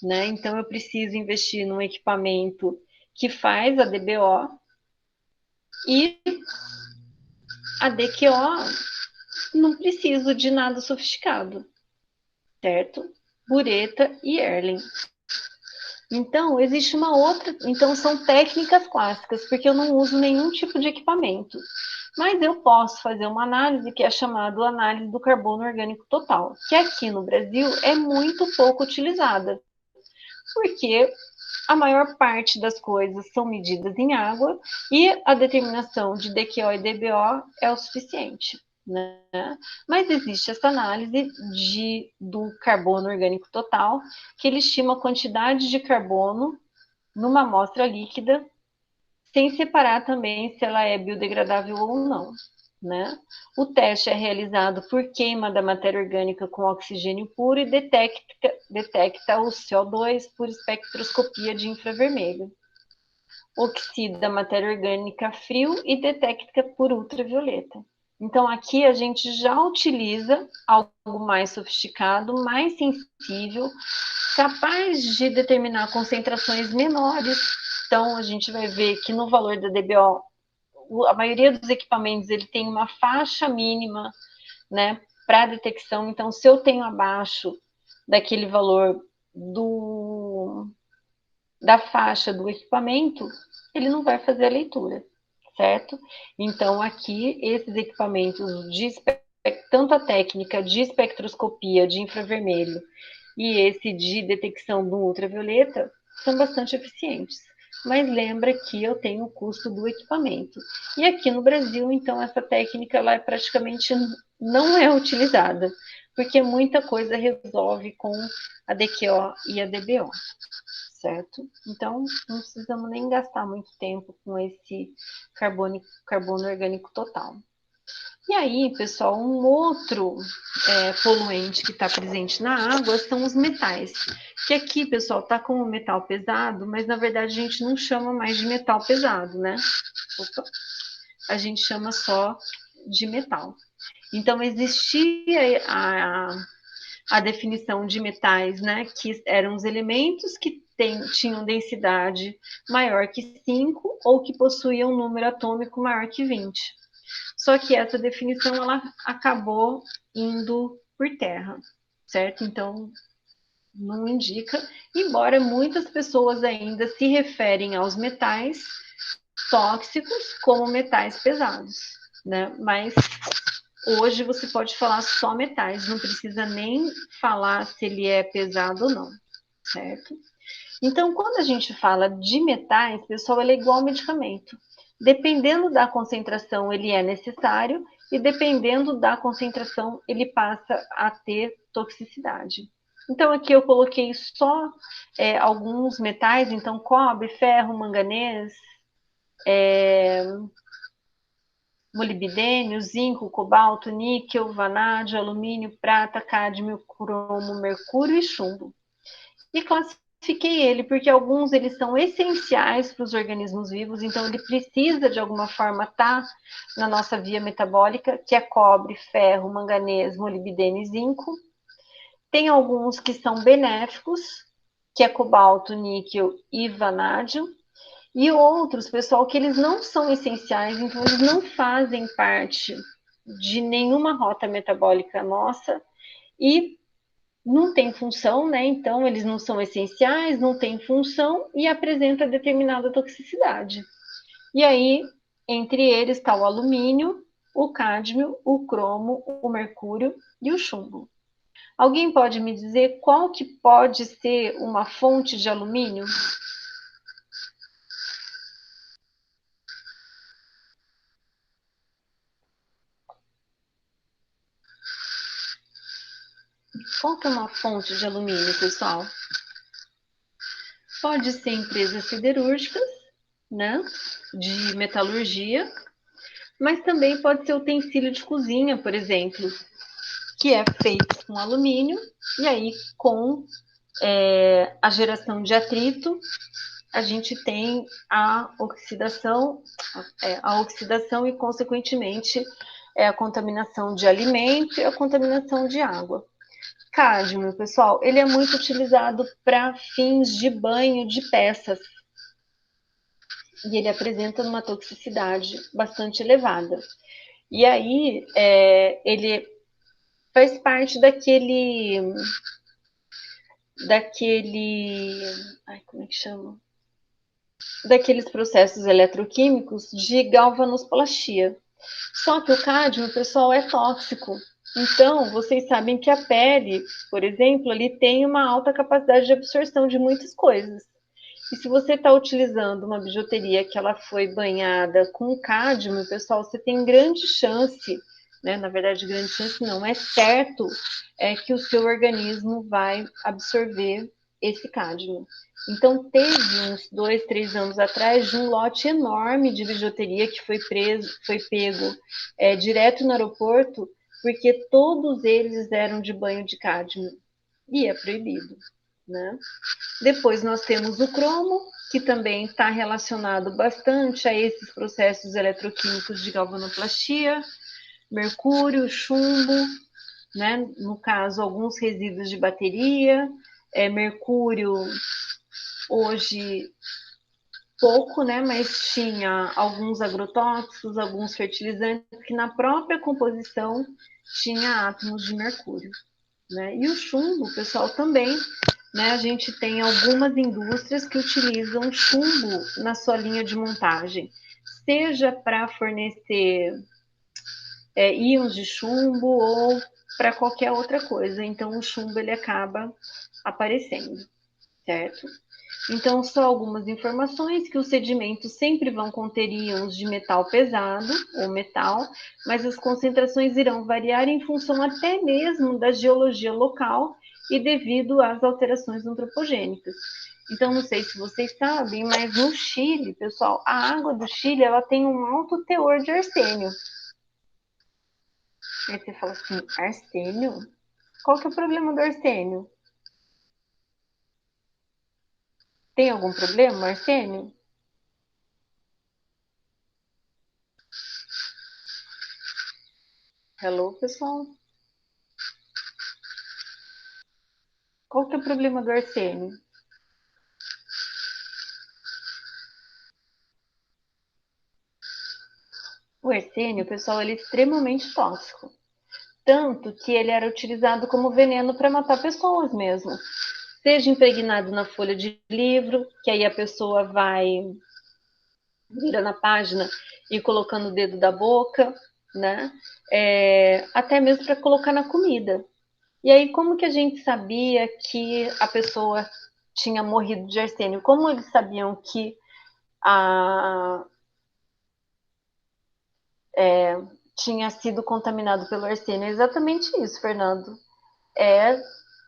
né? Então, eu preciso investir num equipamento que faz a DBO, E a DQO não preciso de nada sofisticado, certo? Bureta e Erlen. Então, existe uma outra. Então, são técnicas clássicas, porque eu não uso nenhum tipo de equipamento. Mas eu posso fazer uma análise que é chamada análise do carbono orgânico total, que aqui no Brasil é muito pouco utilizada, porque a maior parte das coisas são medidas em água e a determinação de DQO e DBO é o suficiente. Né? Mas existe essa análise do carbono orgânico total, que ele estima a quantidade de carbono numa amostra líquida, sem separar também se ela é biodegradável ou não. Né? O teste é realizado por queima da matéria orgânica com oxigênio puro e detecta o CO2 por espectroscopia de infravermelho. Oxida a matéria orgânica frio e detecta por ultravioleta. Então, aqui a gente já utiliza algo mais sofisticado, mais sensível, capaz de determinar concentrações menores. Então, a gente vai ver que no valor da DBO, a maioria dos equipamentos ele tem uma faixa mínima, né, para detecção. Então, se eu tenho abaixo daquele valor da faixa do equipamento, ele não vai fazer a leitura, certo? Então, aqui, esses equipamentos tanto a técnica de espectroscopia de infravermelho e esse de detecção do ultravioleta são bastante eficientes. Mas lembra que eu tenho o custo do equipamento. E aqui no Brasil, então, essa técnica ela praticamente não é utilizada, porque muita coisa resolve com a DQO e a DBO, certo? Então, não precisamos nem gastar muito tempo com esse carbono orgânico total. E aí, pessoal, um outro poluente que está presente na água são os metais. Que aqui, pessoal, está como metal pesado, mas na verdade a gente não chama mais de metal pesado, né? Opa. A gente chama só de metal. Então, existia a definição de metais, né? Que eram os elementos que tinham densidade maior que 5 ou que possuíam um número atômico maior que 20. Só que essa definição ela acabou indo por terra, certo? Então, não indica, embora muitas pessoas ainda se referem aos metais tóxicos como metais pesados, né? Mas hoje você pode falar só metais, não precisa nem falar se ele é pesado ou não, certo? Então, quando a gente fala de metais, pessoal, ele é igual ao medicamento. Dependendo da concentração, ele é necessário e dependendo da concentração, ele passa a ter toxicidade. Então, aqui eu coloquei só alguns metais, então cobre, ferro, manganês, molibdênio, zinco, cobalto, níquel, vanádio, alumínio, prata, cádmio, cromo, mercúrio e chumbo. E classifiquei ele porque alguns eles são essenciais para os organismos vivos, então ele precisa de alguma forma estar na nossa via metabólica, que é cobre, ferro, manganês, molibdênio e zinco. Tem alguns que são benéficos, que é cobalto, níquel e vanádio. E outros, pessoal, que eles não são essenciais, então eles não fazem parte de nenhuma rota metabólica nossa e não tem função, né? Então eles não são essenciais, não têm função e apresenta determinada toxicidade. E aí, entre eles está o alumínio, o cádmio, o cromo, o mercúrio e o chumbo. Alguém pode me dizer qual que pode ser uma fonte de alumínio? Qual que é uma fonte de alumínio, pessoal? Pode ser empresas siderúrgicas, né? De metalurgia, mas também pode ser utensílio de cozinha, por exemplo, que é feito com alumínio, e aí com a geração de atrito, a gente tem a oxidação e, consequentemente, a contaminação de alimento e a contaminação de água. Cádmio, pessoal, ele é muito utilizado para fins de banho de peças. e ele apresenta uma toxicidade bastante elevada. E aí, ele faz parte ai, como é que chama? Daqueles processos eletroquímicos de galvanosplastia. Só que o cádmio, pessoal, é tóxico. Então, vocês sabem que a pele, por exemplo, ele tem uma alta capacidade de absorção de muitas coisas. E se você está utilizando uma bijuteria que ela foi banhada com cádmio, pessoal, você tem grande chance, né? Na verdade, grande chance não, é certo que o seu organismo vai absorver esse cádmio. Então, teve uns 2, 3 anos atrás de um lote enorme de bijuteria que foi pego direto no aeroporto, porque todos eles eram de banho de cádmio e é proibido, né? Depois nós temos o cromo, que também está relacionado bastante a esses processos eletroquímicos de galvanoplastia, mercúrio, chumbo, né? No caso, alguns resíduos de bateria, mercúrio hoje pouco, né? Mas tinha alguns agrotóxicos, alguns fertilizantes que na própria composição tinha átomos de mercúrio, né? E o chumbo, pessoal, também, né? A gente tem algumas indústrias que utilizam chumbo na sua linha de montagem, seja para fornecer íons de chumbo ou para qualquer outra coisa. Então, o chumbo ele acaba aparecendo, certo? Então, só algumas informações que os sedimentos sempre vão conter íons de metal pesado ou metal, mas as concentrações irão variar em função até mesmo da geologia local e devido às alterações antropogênicas. Então, não sei se vocês sabem, mas no Chile, pessoal, a água do Chile ela tem um alto teor de arsênio. Aí você fala assim, arsênio? Qual que é o problema do arsênio? Tem algum problema, arsênio? Hello, pessoal? Qual que é o problema do arsênio? O arsênio, pessoal, ele é extremamente tóxico. Tanto que ele era utilizado como veneno para matar pessoas mesmo. Seja impregnado na folha de livro, que aí a pessoa vai vira na página e colocando o dedo da boca, né? Até mesmo para colocar na comida. E aí, como que a gente sabia que a pessoa tinha morrido de arsênio? Como eles sabiam que a, tinha sido contaminado pelo arsênio? É exatamente isso, Fernando. É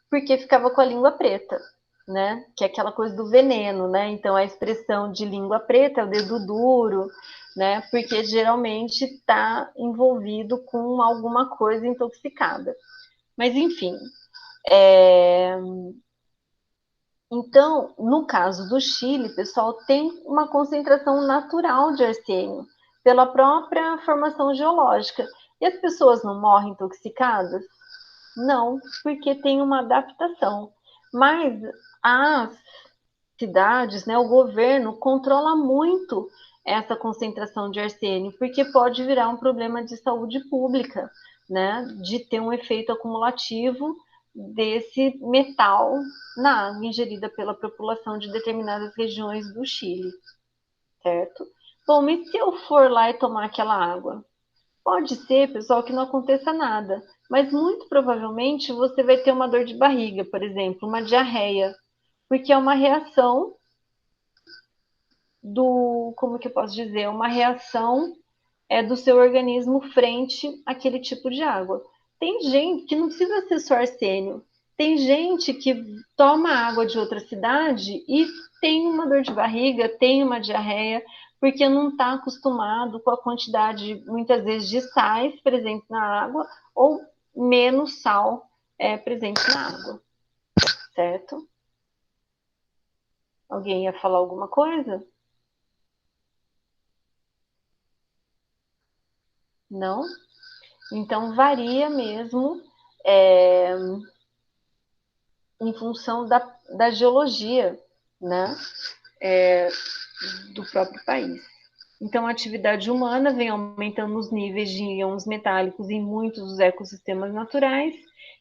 porque ficava com a língua preta, né? Que é aquela coisa do veneno, né? Então a expressão de língua preta é o dedo duro, né? Porque geralmente está envolvido com alguma coisa intoxicada. Mas enfim, então, no caso do Chile, pessoal, tem uma concentração natural de arsênio pela própria formação geológica. E as pessoas não morrem intoxicadas? Não, porque tem uma adaptação. Mas as cidades, né, o governo controla muito essa concentração de arsênio, porque pode virar um problema de saúde pública, né, de ter um efeito acumulativo desse metal na água ingerida pela população de determinadas regiões do Chile, certo? Bom, mas se eu for lá e tomar aquela água? Pode ser, pessoal, que não aconteça nada, mas muito provavelmente você vai ter uma dor de barriga, por exemplo, uma diarreia, porque é uma reação como que eu posso dizer, uma reação do seu organismo frente àquele tipo de água. Tem gente que não precisa ser só arsênio, tem gente que toma água de outra cidade e tem uma dor de barriga, tem uma diarreia, porque não está acostumado com a quantidade, muitas vezes, de sais presentes na água ou menos sal presente na água, certo? Alguém ia falar alguma coisa? Não? Então, varia mesmo é, em função da geologia, né? do próprio país. Então, a atividade humana vem aumentando os níveis de íons metálicos em muitos dos ecossistemas naturais,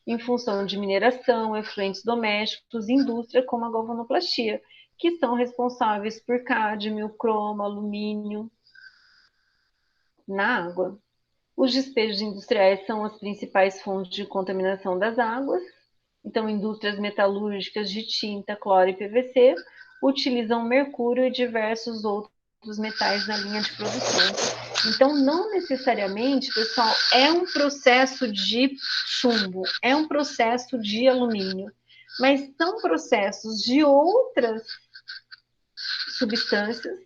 em função de mineração, efluentes domésticos e indústria como a galvanoplastia, que são responsáveis por cádmio, cromo, alumínio na água. Os despejos industriais são as principais fontes de contaminação das águas. Então, indústrias metalúrgicas de tinta, cloro e PVC utilizam mercúrio e diversos outros metais na linha de produção. Então, não necessariamente, pessoal, é um processo de chumbo, é um processo de alumínio, mas são processos de outras substâncias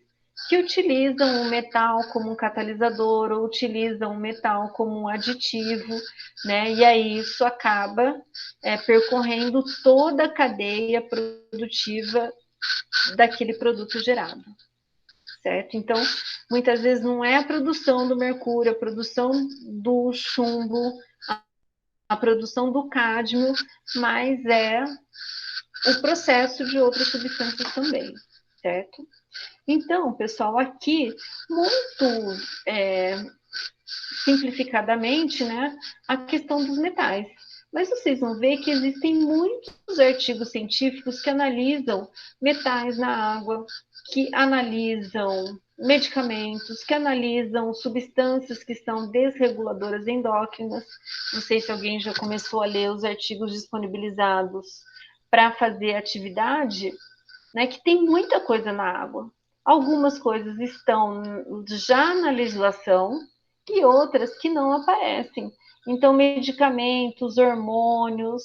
que utilizam o metal como um catalisador ou utilizam o metal como um aditivo, né? E aí isso acaba percorrendo toda a cadeia produtiva daquele produto gerado, certo? Então, muitas vezes não é a produção do mercúrio, a produção do chumbo, a produção do cádmio, mas é o processo de outras substâncias também, certo? Então, pessoal, aqui, muito simplificadamente, né, a questão dos metais. Mas vocês vão ver que existem muitos artigos científicos que analisam metais na água, que analisam medicamentos, que analisam substâncias que são desreguladoras endócrinas. Não sei se alguém já começou a ler os artigos disponibilizados para fazer atividade, né, que tem muita coisa na água. Algumas coisas estão já na legislação e outras que não aparecem. Então, medicamentos, hormônios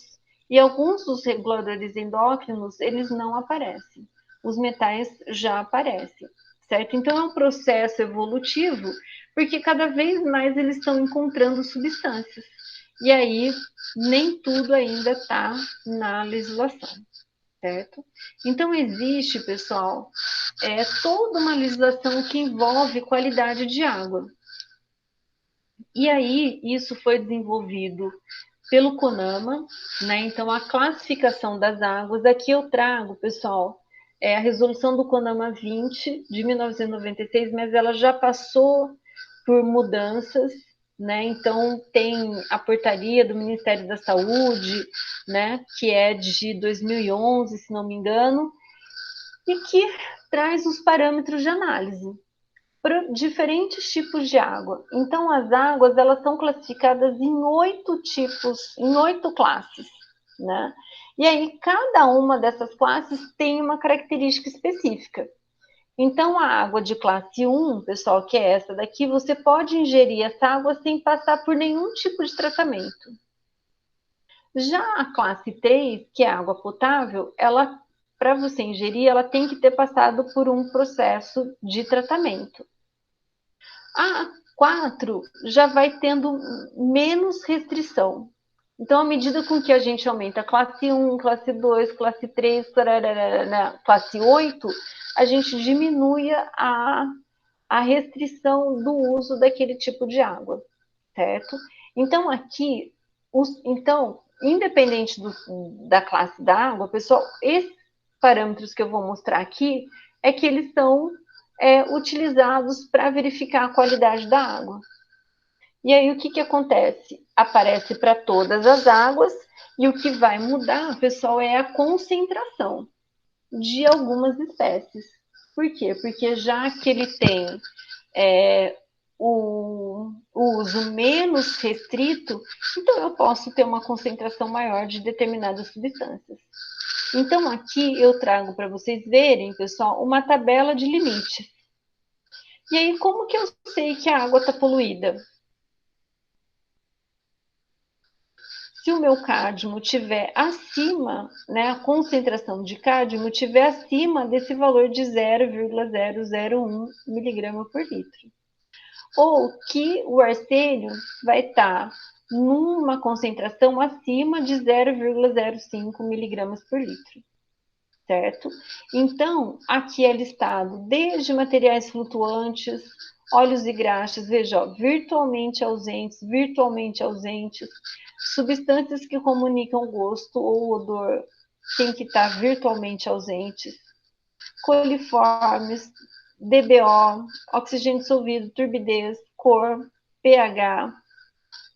e alguns dos reguladores endócrinos, eles não aparecem. Os metais já aparecem, certo? Então, é um processo evolutivo, porque cada vez mais eles estão encontrando substâncias. E aí, nem tudo ainda está na legislação, certo? Então, existe, pessoal, toda uma legislação que envolve qualidade de água. E aí, isso foi desenvolvido pelo CONAMA, né? Então, a classificação das águas, aqui eu trago, pessoal, a resolução do CONAMA 20, de 1996, mas ela já passou por mudanças, né? Então, tem a portaria do Ministério da Saúde, né? Que é de 2011, se não me engano, e que traz os parâmetros de análise para diferentes tipos de água. Então, as águas, elas são classificadas em 8 tipos, em 8 classes, né? E aí, cada uma dessas classes tem uma característica específica. Então, a água de classe 1, pessoal, que é essa daqui, você pode ingerir essa água sem passar por nenhum tipo de tratamento. Já a classe 3, que é a água potável, ela, para você ingerir, ela tem que ter passado por um processo de tratamento. A 4 já vai tendo menos restrição. Então, à medida com que a gente aumenta a classe 1, classe 2, classe 3, classe 8, a gente diminui a restrição do uso daquele tipo de água, certo? Então, aqui, independente da classe da água, pessoal, esses parâmetros que eu vou mostrar aqui é que eles são utilizados para verificar a qualidade da água. E aí, o que acontece? Aparece para todas as águas, e o que vai mudar, pessoal, é a concentração de algumas espécies. Por quê? Porque já que ele tem o uso menos restrito, então eu posso ter uma concentração maior de determinadas substâncias. Então, aqui eu trago para vocês verem, pessoal, uma tabela de limites. E aí, como que eu sei que a água está poluída? Se o meu cádmio tiver acima, né, a concentração de cádmio tiver acima desse valor de 0,001 miligrama por litro. Ou que o arsênio vai estar numa concentração acima de 0,05 miligramas por litro, certo? Então, aqui é listado desde materiais flutuantes, óleos e graxas, veja, ó, virtualmente ausentes, substâncias que comunicam gosto ou odor, tem que estar virtualmente ausentes, coliformes, DBO, oxigênio dissolvido, turbidez, cor, pH.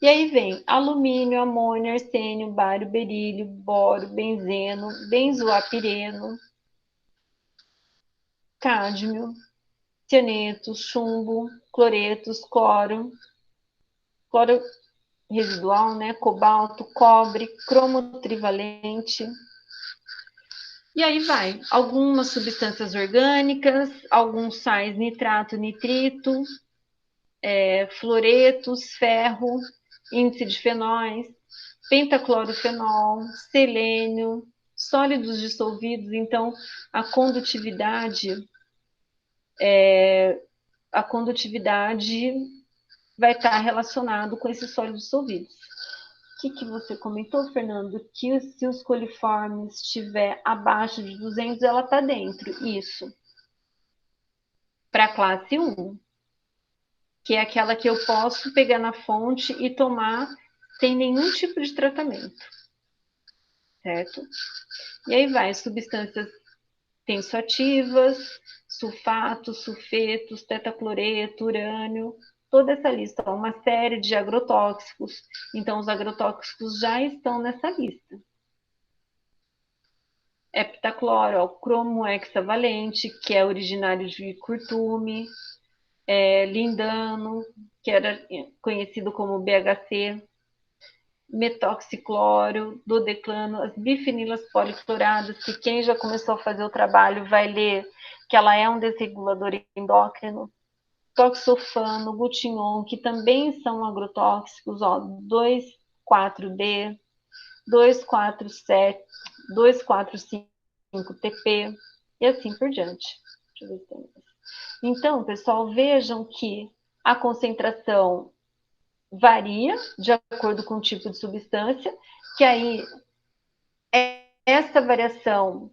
E aí vem alumínio, amônio, arsênio, bário, berílio, boro, benzeno, benzoapireno, cádmio, cianeto, chumbo, cloretos, cloro residual, né? Cobalto, cobre, cromo trivalente. E aí vai, algumas substâncias orgânicas, alguns sais, nitrato, nitrito, fluoretos, ferro, índice de fenóis, pentaclorofenol, selênio, sólidos dissolvidos. Então, a condutividade vai estar relacionado com esses sólidos dissolvidos. O que você comentou, Fernando? Que se os coliformes estiver abaixo de 200, ela está dentro. Isso. Para a classe 1, que é aquela que eu posso pegar na fonte e tomar sem nenhum tipo de tratamento. Certo? E aí vai, substâncias tensoativas, sulfatos, sulfetos, tetacloreto, urânio, toda essa lista, uma série de agrotóxicos. Então, os agrotóxicos já estão nessa lista. Heptacloro, cromo hexavalente, que é originário de curtume, lindano, que era conhecido como BHC, metoxicloro, dodeclano, as bifenilas policloradas, que quem já começou a fazer o trabalho vai ler que ela é um desregulador endócrino, toxofano, butinol, que também são agrotóxicos, 2,4-D, 2,4,7, 2,4,5-TP, e assim por diante. Deixa eu ver se tem mais. Então, pessoal, vejam que a concentração varia de acordo com o tipo de substância, que aí essa variação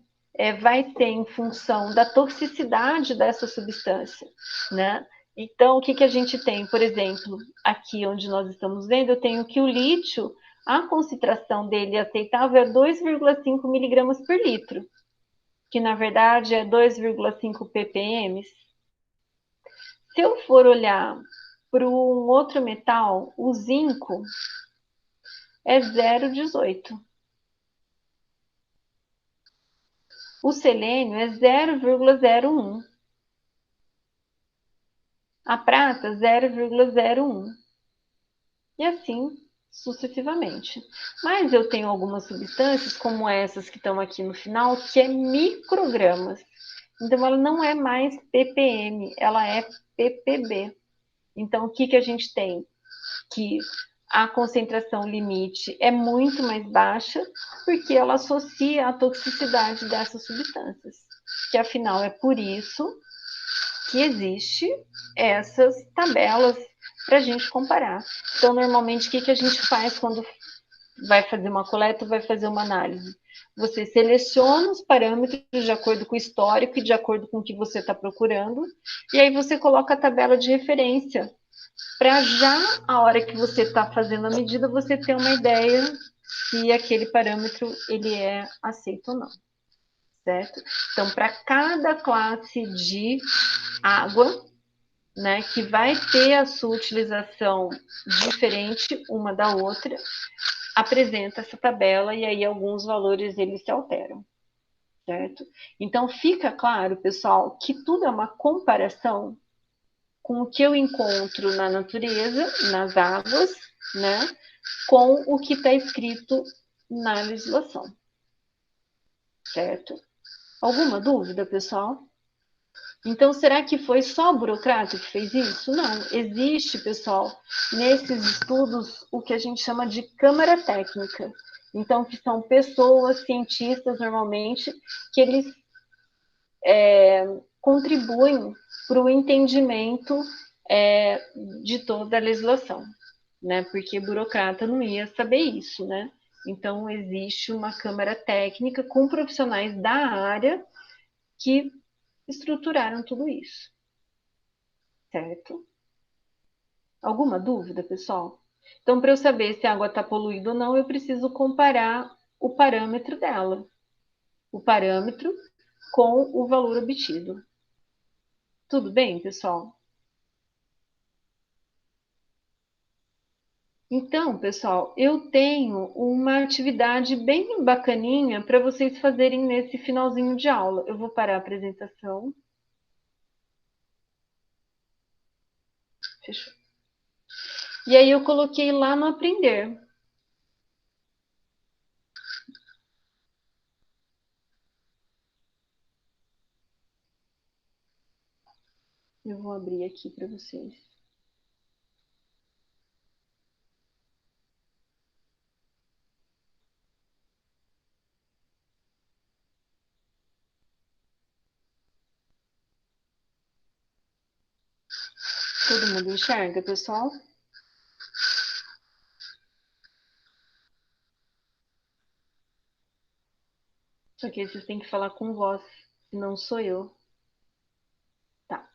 vai ser em função da toxicidade dessa substância, né? Então, o que a gente tem? Por exemplo, aqui onde nós estamos vendo, eu tenho que o lítio, a concentração dele aceitável é 2,5 miligramas por litro, que na verdade é 2,5 ppm. Se eu for olhar para um outro metal, o zinco é 0,18. O selênio é 0,01. A prata, 0,01. E assim sucessivamente. Mas eu tenho algumas substâncias, como essas que estão aqui no final, que é microgramas. Então, ela não é mais ppm, ela é ppb. Então, o que a gente tem? Que a concentração limite é muito mais baixa, porque ela associa a toxicidade dessas substâncias. Que, afinal, é por isso que existe essas tabelas para a gente comparar. Então, normalmente, o que a gente faz quando vai fazer uma coleta ou vai fazer uma análise? Você seleciona os parâmetros de acordo com o histórico e de acordo com o que você está procurando, e aí você coloca a tabela de referência, para já, a hora que você está fazendo a medida, você ter uma ideia se aquele parâmetro ele é aceito ou não. Certo? Então, para cada classe de água, né, que vai ter a sua utilização diferente uma da outra, apresenta essa tabela e aí alguns valores eles se alteram, certo? Então fica claro, pessoal, que tudo é uma comparação com o que eu encontro na natureza, nas águas, né, com o que está escrito na legislação, certo? Alguma dúvida, pessoal? Então, será que foi só o burocrata que fez isso? Não, existe, pessoal, nesses estudos, o que a gente chama de câmara técnica. Então, que são pessoas, cientistas, normalmente, que eles contribuem para o entendimento de toda a legislação, né? Porque burocrata não ia saber isso, né? Então, existe uma câmara técnica com profissionais da área que estruturaram tudo isso. Certo? Alguma dúvida, pessoal? Então, para eu saber se a água está poluída ou não, eu preciso comparar o parâmetro dela. O parâmetro com o valor obtido. Tudo bem, pessoal? Então, pessoal, eu tenho uma atividade bem bacaninha para vocês fazerem nesse finalzinho de aula. Eu vou parar a apresentação. Fechou. E aí eu coloquei lá no Aprender. Eu vou abrir aqui para vocês. Todo mundo enxerga, pessoal? Só que vocês têm que falar com voz, senão sou eu. Tá.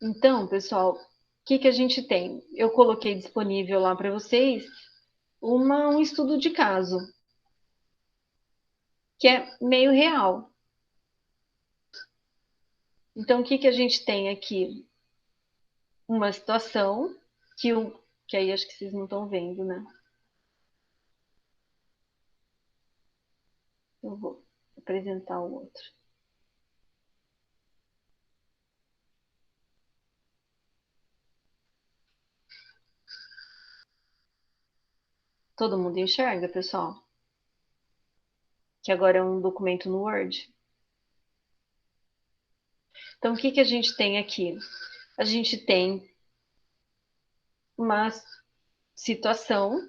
Então, pessoal, o que a gente tem? Eu coloquei disponível lá para vocês um estudo de caso, que é meio real. Então, o que a gente tem aqui? Uma situação que aí acho que vocês não estão vendo, né? Eu vou apresentar o outro. Todo mundo enxerga, pessoal? Que agora é um documento no Word. Então, o que a gente tem aqui? A gente tem uma situação,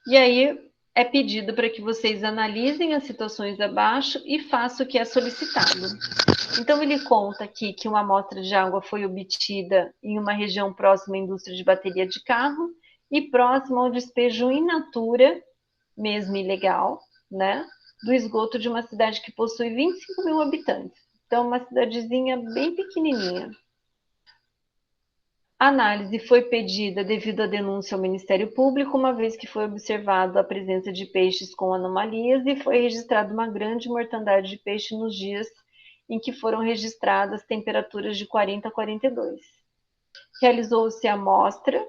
e aí é pedido para que vocês analisem as situações abaixo e façam o que é solicitado. Então, ele conta aqui que uma amostra de água foi obtida em uma região próxima à indústria de bateria de carro e próxima ao despejo in natura, mesmo ilegal, né, do esgoto de uma cidade que possui 25 mil habitantes. Então, uma cidadezinha bem pequenininha. A análise foi pedida devido à denúncia ao Ministério Público, uma vez que foi observado a presença de peixes com anomalias e foi registrada uma grande mortandade de peixe nos dias em que foram registradas temperaturas de 40 a 42. Realizou-se a amostra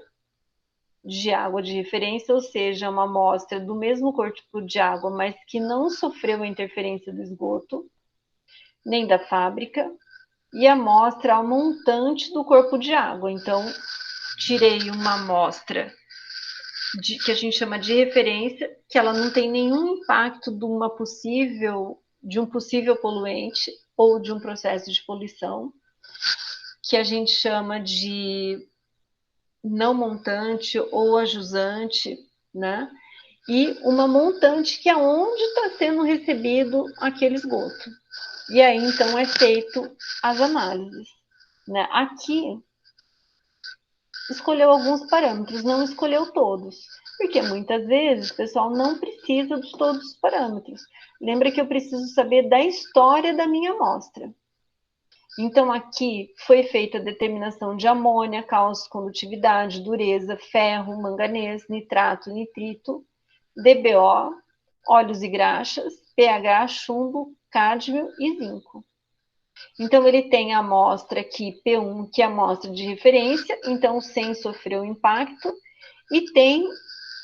de água de referência, ou seja, uma amostra do mesmo corpo de água, mas que não sofreu a interferência do esgoto, nem da fábrica, e a amostra ao montante do corpo de água. Então, tirei uma amostra que a gente chama de referência, que ela não tem nenhum impacto de um possível poluente ou de um processo de poluição, que a gente chama de não montante ou ajusante, né? E uma montante que é onde está sendo recebido aquele esgoto. E aí, então, é feito as análises, né? Aqui, escolheu alguns parâmetros, não escolheu todos, porque muitas vezes o pessoal não precisa de todos os parâmetros. Lembra que eu preciso saber da história da minha amostra. Então, aqui foi feita a determinação de amônia, cálcio, condutividade, dureza, ferro, manganês, nitrato, nitrito, DBO, óleos e graxas, pH, chumbo, cádmio e zinco. Então, ele tem a amostra aqui, P1, que é a amostra de referência, então, sem sofrer o impacto, e tem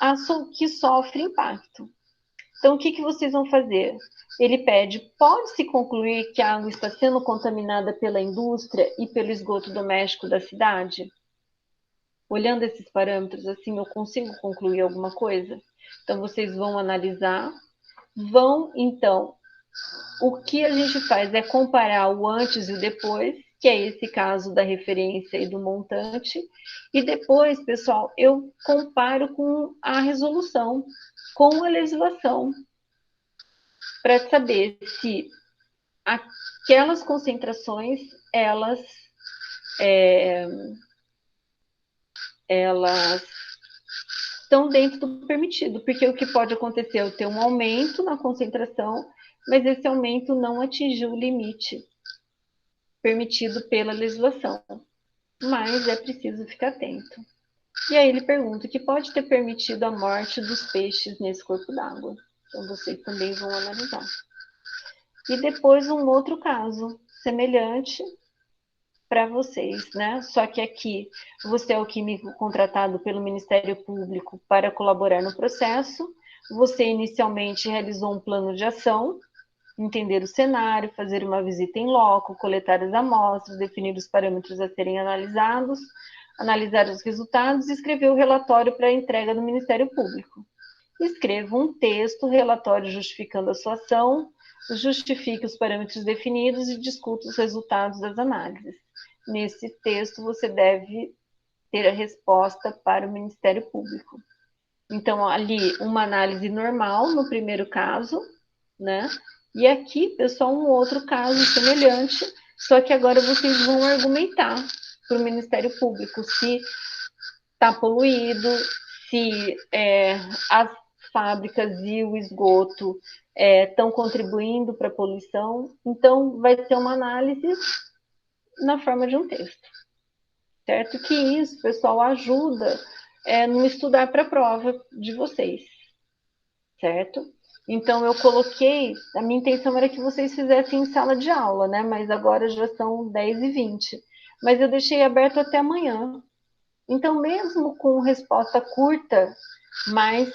a que sofre impacto. Então, o que vocês vão fazer? Ele pede, pode-se concluir que a água está sendo contaminada pela indústria e pelo esgoto doméstico da cidade? Olhando esses parâmetros, assim, eu consigo concluir alguma coisa? Então, vocês vão analisar, então, o que a gente faz é comparar o antes e o depois, que é esse caso da referência e do montante, e depois, pessoal, eu comparo com a resolução, com a legislação, para saber se aquelas concentrações, elas estão dentro do permitido, porque o que pode acontecer é eu ter um aumento na concentração, mas esse aumento não atingiu o limite permitido pela legislação. Mas é preciso ficar atento. E aí ele pergunta que pode ter permitido a morte dos peixes nesse corpo d'água. Então vocês também vão analisar. E depois um outro caso semelhante, para vocês, né? Só que aqui você é o químico contratado pelo Ministério Público para colaborar no processo. Você inicialmente realizou um plano de ação, entender o cenário, fazer uma visita em loco, coletar as amostras, definir os parâmetros a serem analisados, analisar os resultados e escrever o relatório para a entrega do Ministério Público. Escreva um texto, relatório justificando a sua ação, justifique os parâmetros definidos e discuta os resultados das análises. Nesse texto, você deve ter a resposta para o Ministério Público. Então, ali, uma análise normal no primeiro caso, né? E aqui, pessoal, um outro caso semelhante, só que agora vocês vão argumentar para o Ministério Público se está poluído, se as fábricas e o esgoto estão contribuindo para a poluição. Então, vai ser uma análise na forma de um texto, certo? Que isso, pessoal, ajuda no estudar para a prova de vocês, certo? Então, eu coloquei, a minha intenção era que vocês fizessem em sala de aula, né? Mas agora já são 10h20. Mas eu deixei aberto até amanhã. Então, mesmo com resposta curta, mas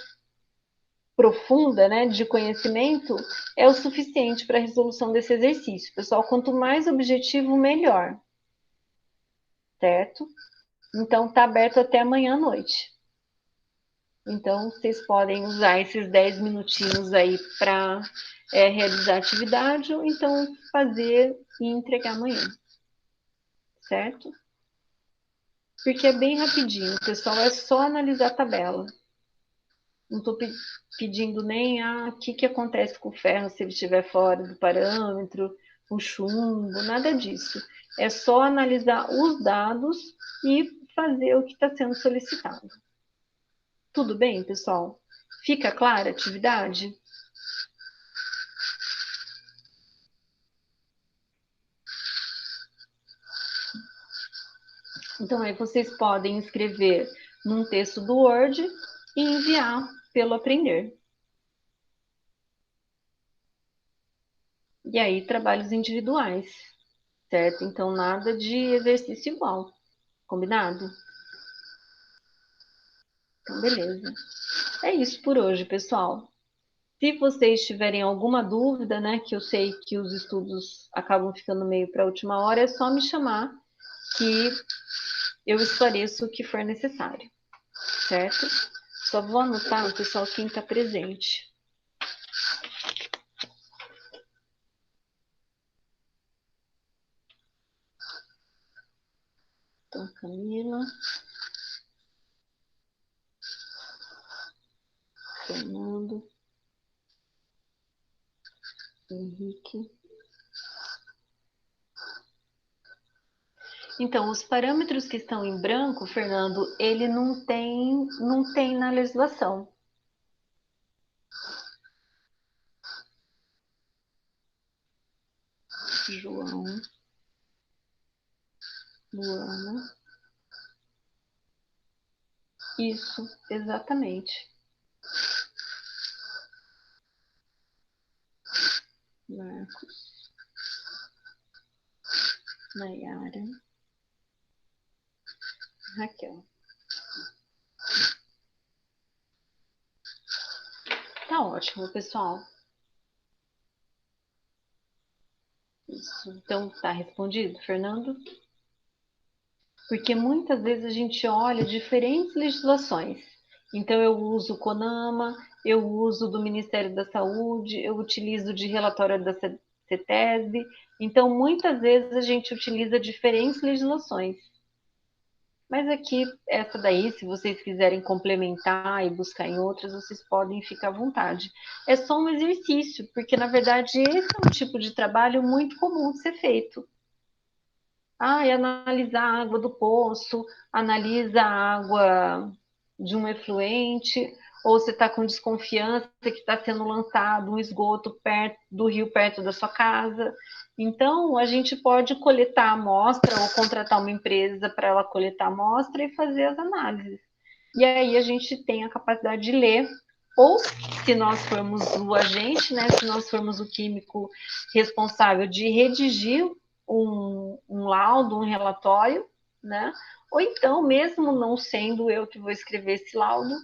profunda, né, de conhecimento, é o suficiente para a resolução desse exercício. Pessoal, quanto mais objetivo, melhor. Certo? Então, está aberto até amanhã à noite. Então, vocês podem usar esses 10 minutinhos aí para realizar a atividade, ou então fazer e entregar amanhã. Certo? Porque é bem rapidinho, pessoal, é só analisar a tabela. Não estou pedindo nem o que acontece com o ferro se ele estiver fora do parâmetro, o chumbo, nada disso. É só analisar os dados e fazer o que está sendo solicitado. Tudo bem, pessoal? Fica clara a atividade? Então, aí vocês podem escrever num texto do Word e enviar pelo Aprender. E aí, trabalhos individuais, certo? Então, nada de exercício igual. Combinado? Então, beleza. É isso por hoje, pessoal. Se vocês tiverem alguma dúvida, né, que eu sei que os estudos acabam ficando meio para a última hora, é só me chamar que eu esclareço o que for necessário, certo? Só vou anotar, pessoal, quem está presente. Então, Camila, Fernando, Henrique. Então, os parâmetros que estão em branco, Fernando, ele não tem na legislação. João, Luana. Isso, exatamente. Marcos, Nayara, Raquel. Tá ótimo, pessoal. Isso, então tá respondido, Fernando? Porque muitas vezes a gente olha diferentes legislações. Então, eu uso o CONAMA, eu uso do Ministério da Saúde, eu utilizo de relatório da CETESB. Então, muitas vezes a gente utiliza diferentes legislações. Mas aqui, essa daí, se vocês quiserem complementar e buscar em outras, vocês podem ficar à vontade. É só um exercício, porque, na verdade, esse é um tipo de trabalho muito comum de ser feito. E analisar a água do poço, analisa a água de um efluente, ou você está com desconfiança que está sendo lançado um esgoto perto do rio, perto da sua casa. Então, a gente pode coletar a amostra ou contratar uma empresa para ela coletar a amostra e fazer as análises. E aí a gente tem a capacidade de ler, ou se nós formos o agente, né, se nós formos o químico responsável de redigir um laudo, um relatório, né? Ou então, mesmo não sendo eu que vou escrever esse laudo,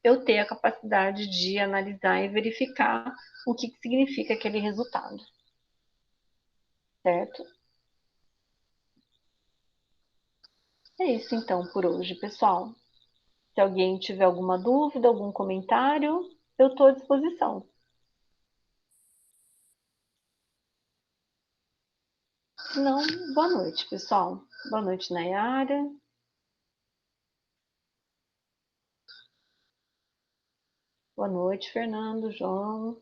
eu ter a capacidade de analisar e verificar o que significa aquele resultado, certo? É isso então por hoje, pessoal. Se alguém tiver alguma dúvida, algum comentário, eu estou à disposição. Se não, boa noite, pessoal. Boa noite, Nayara. Boa noite, Fernando, João.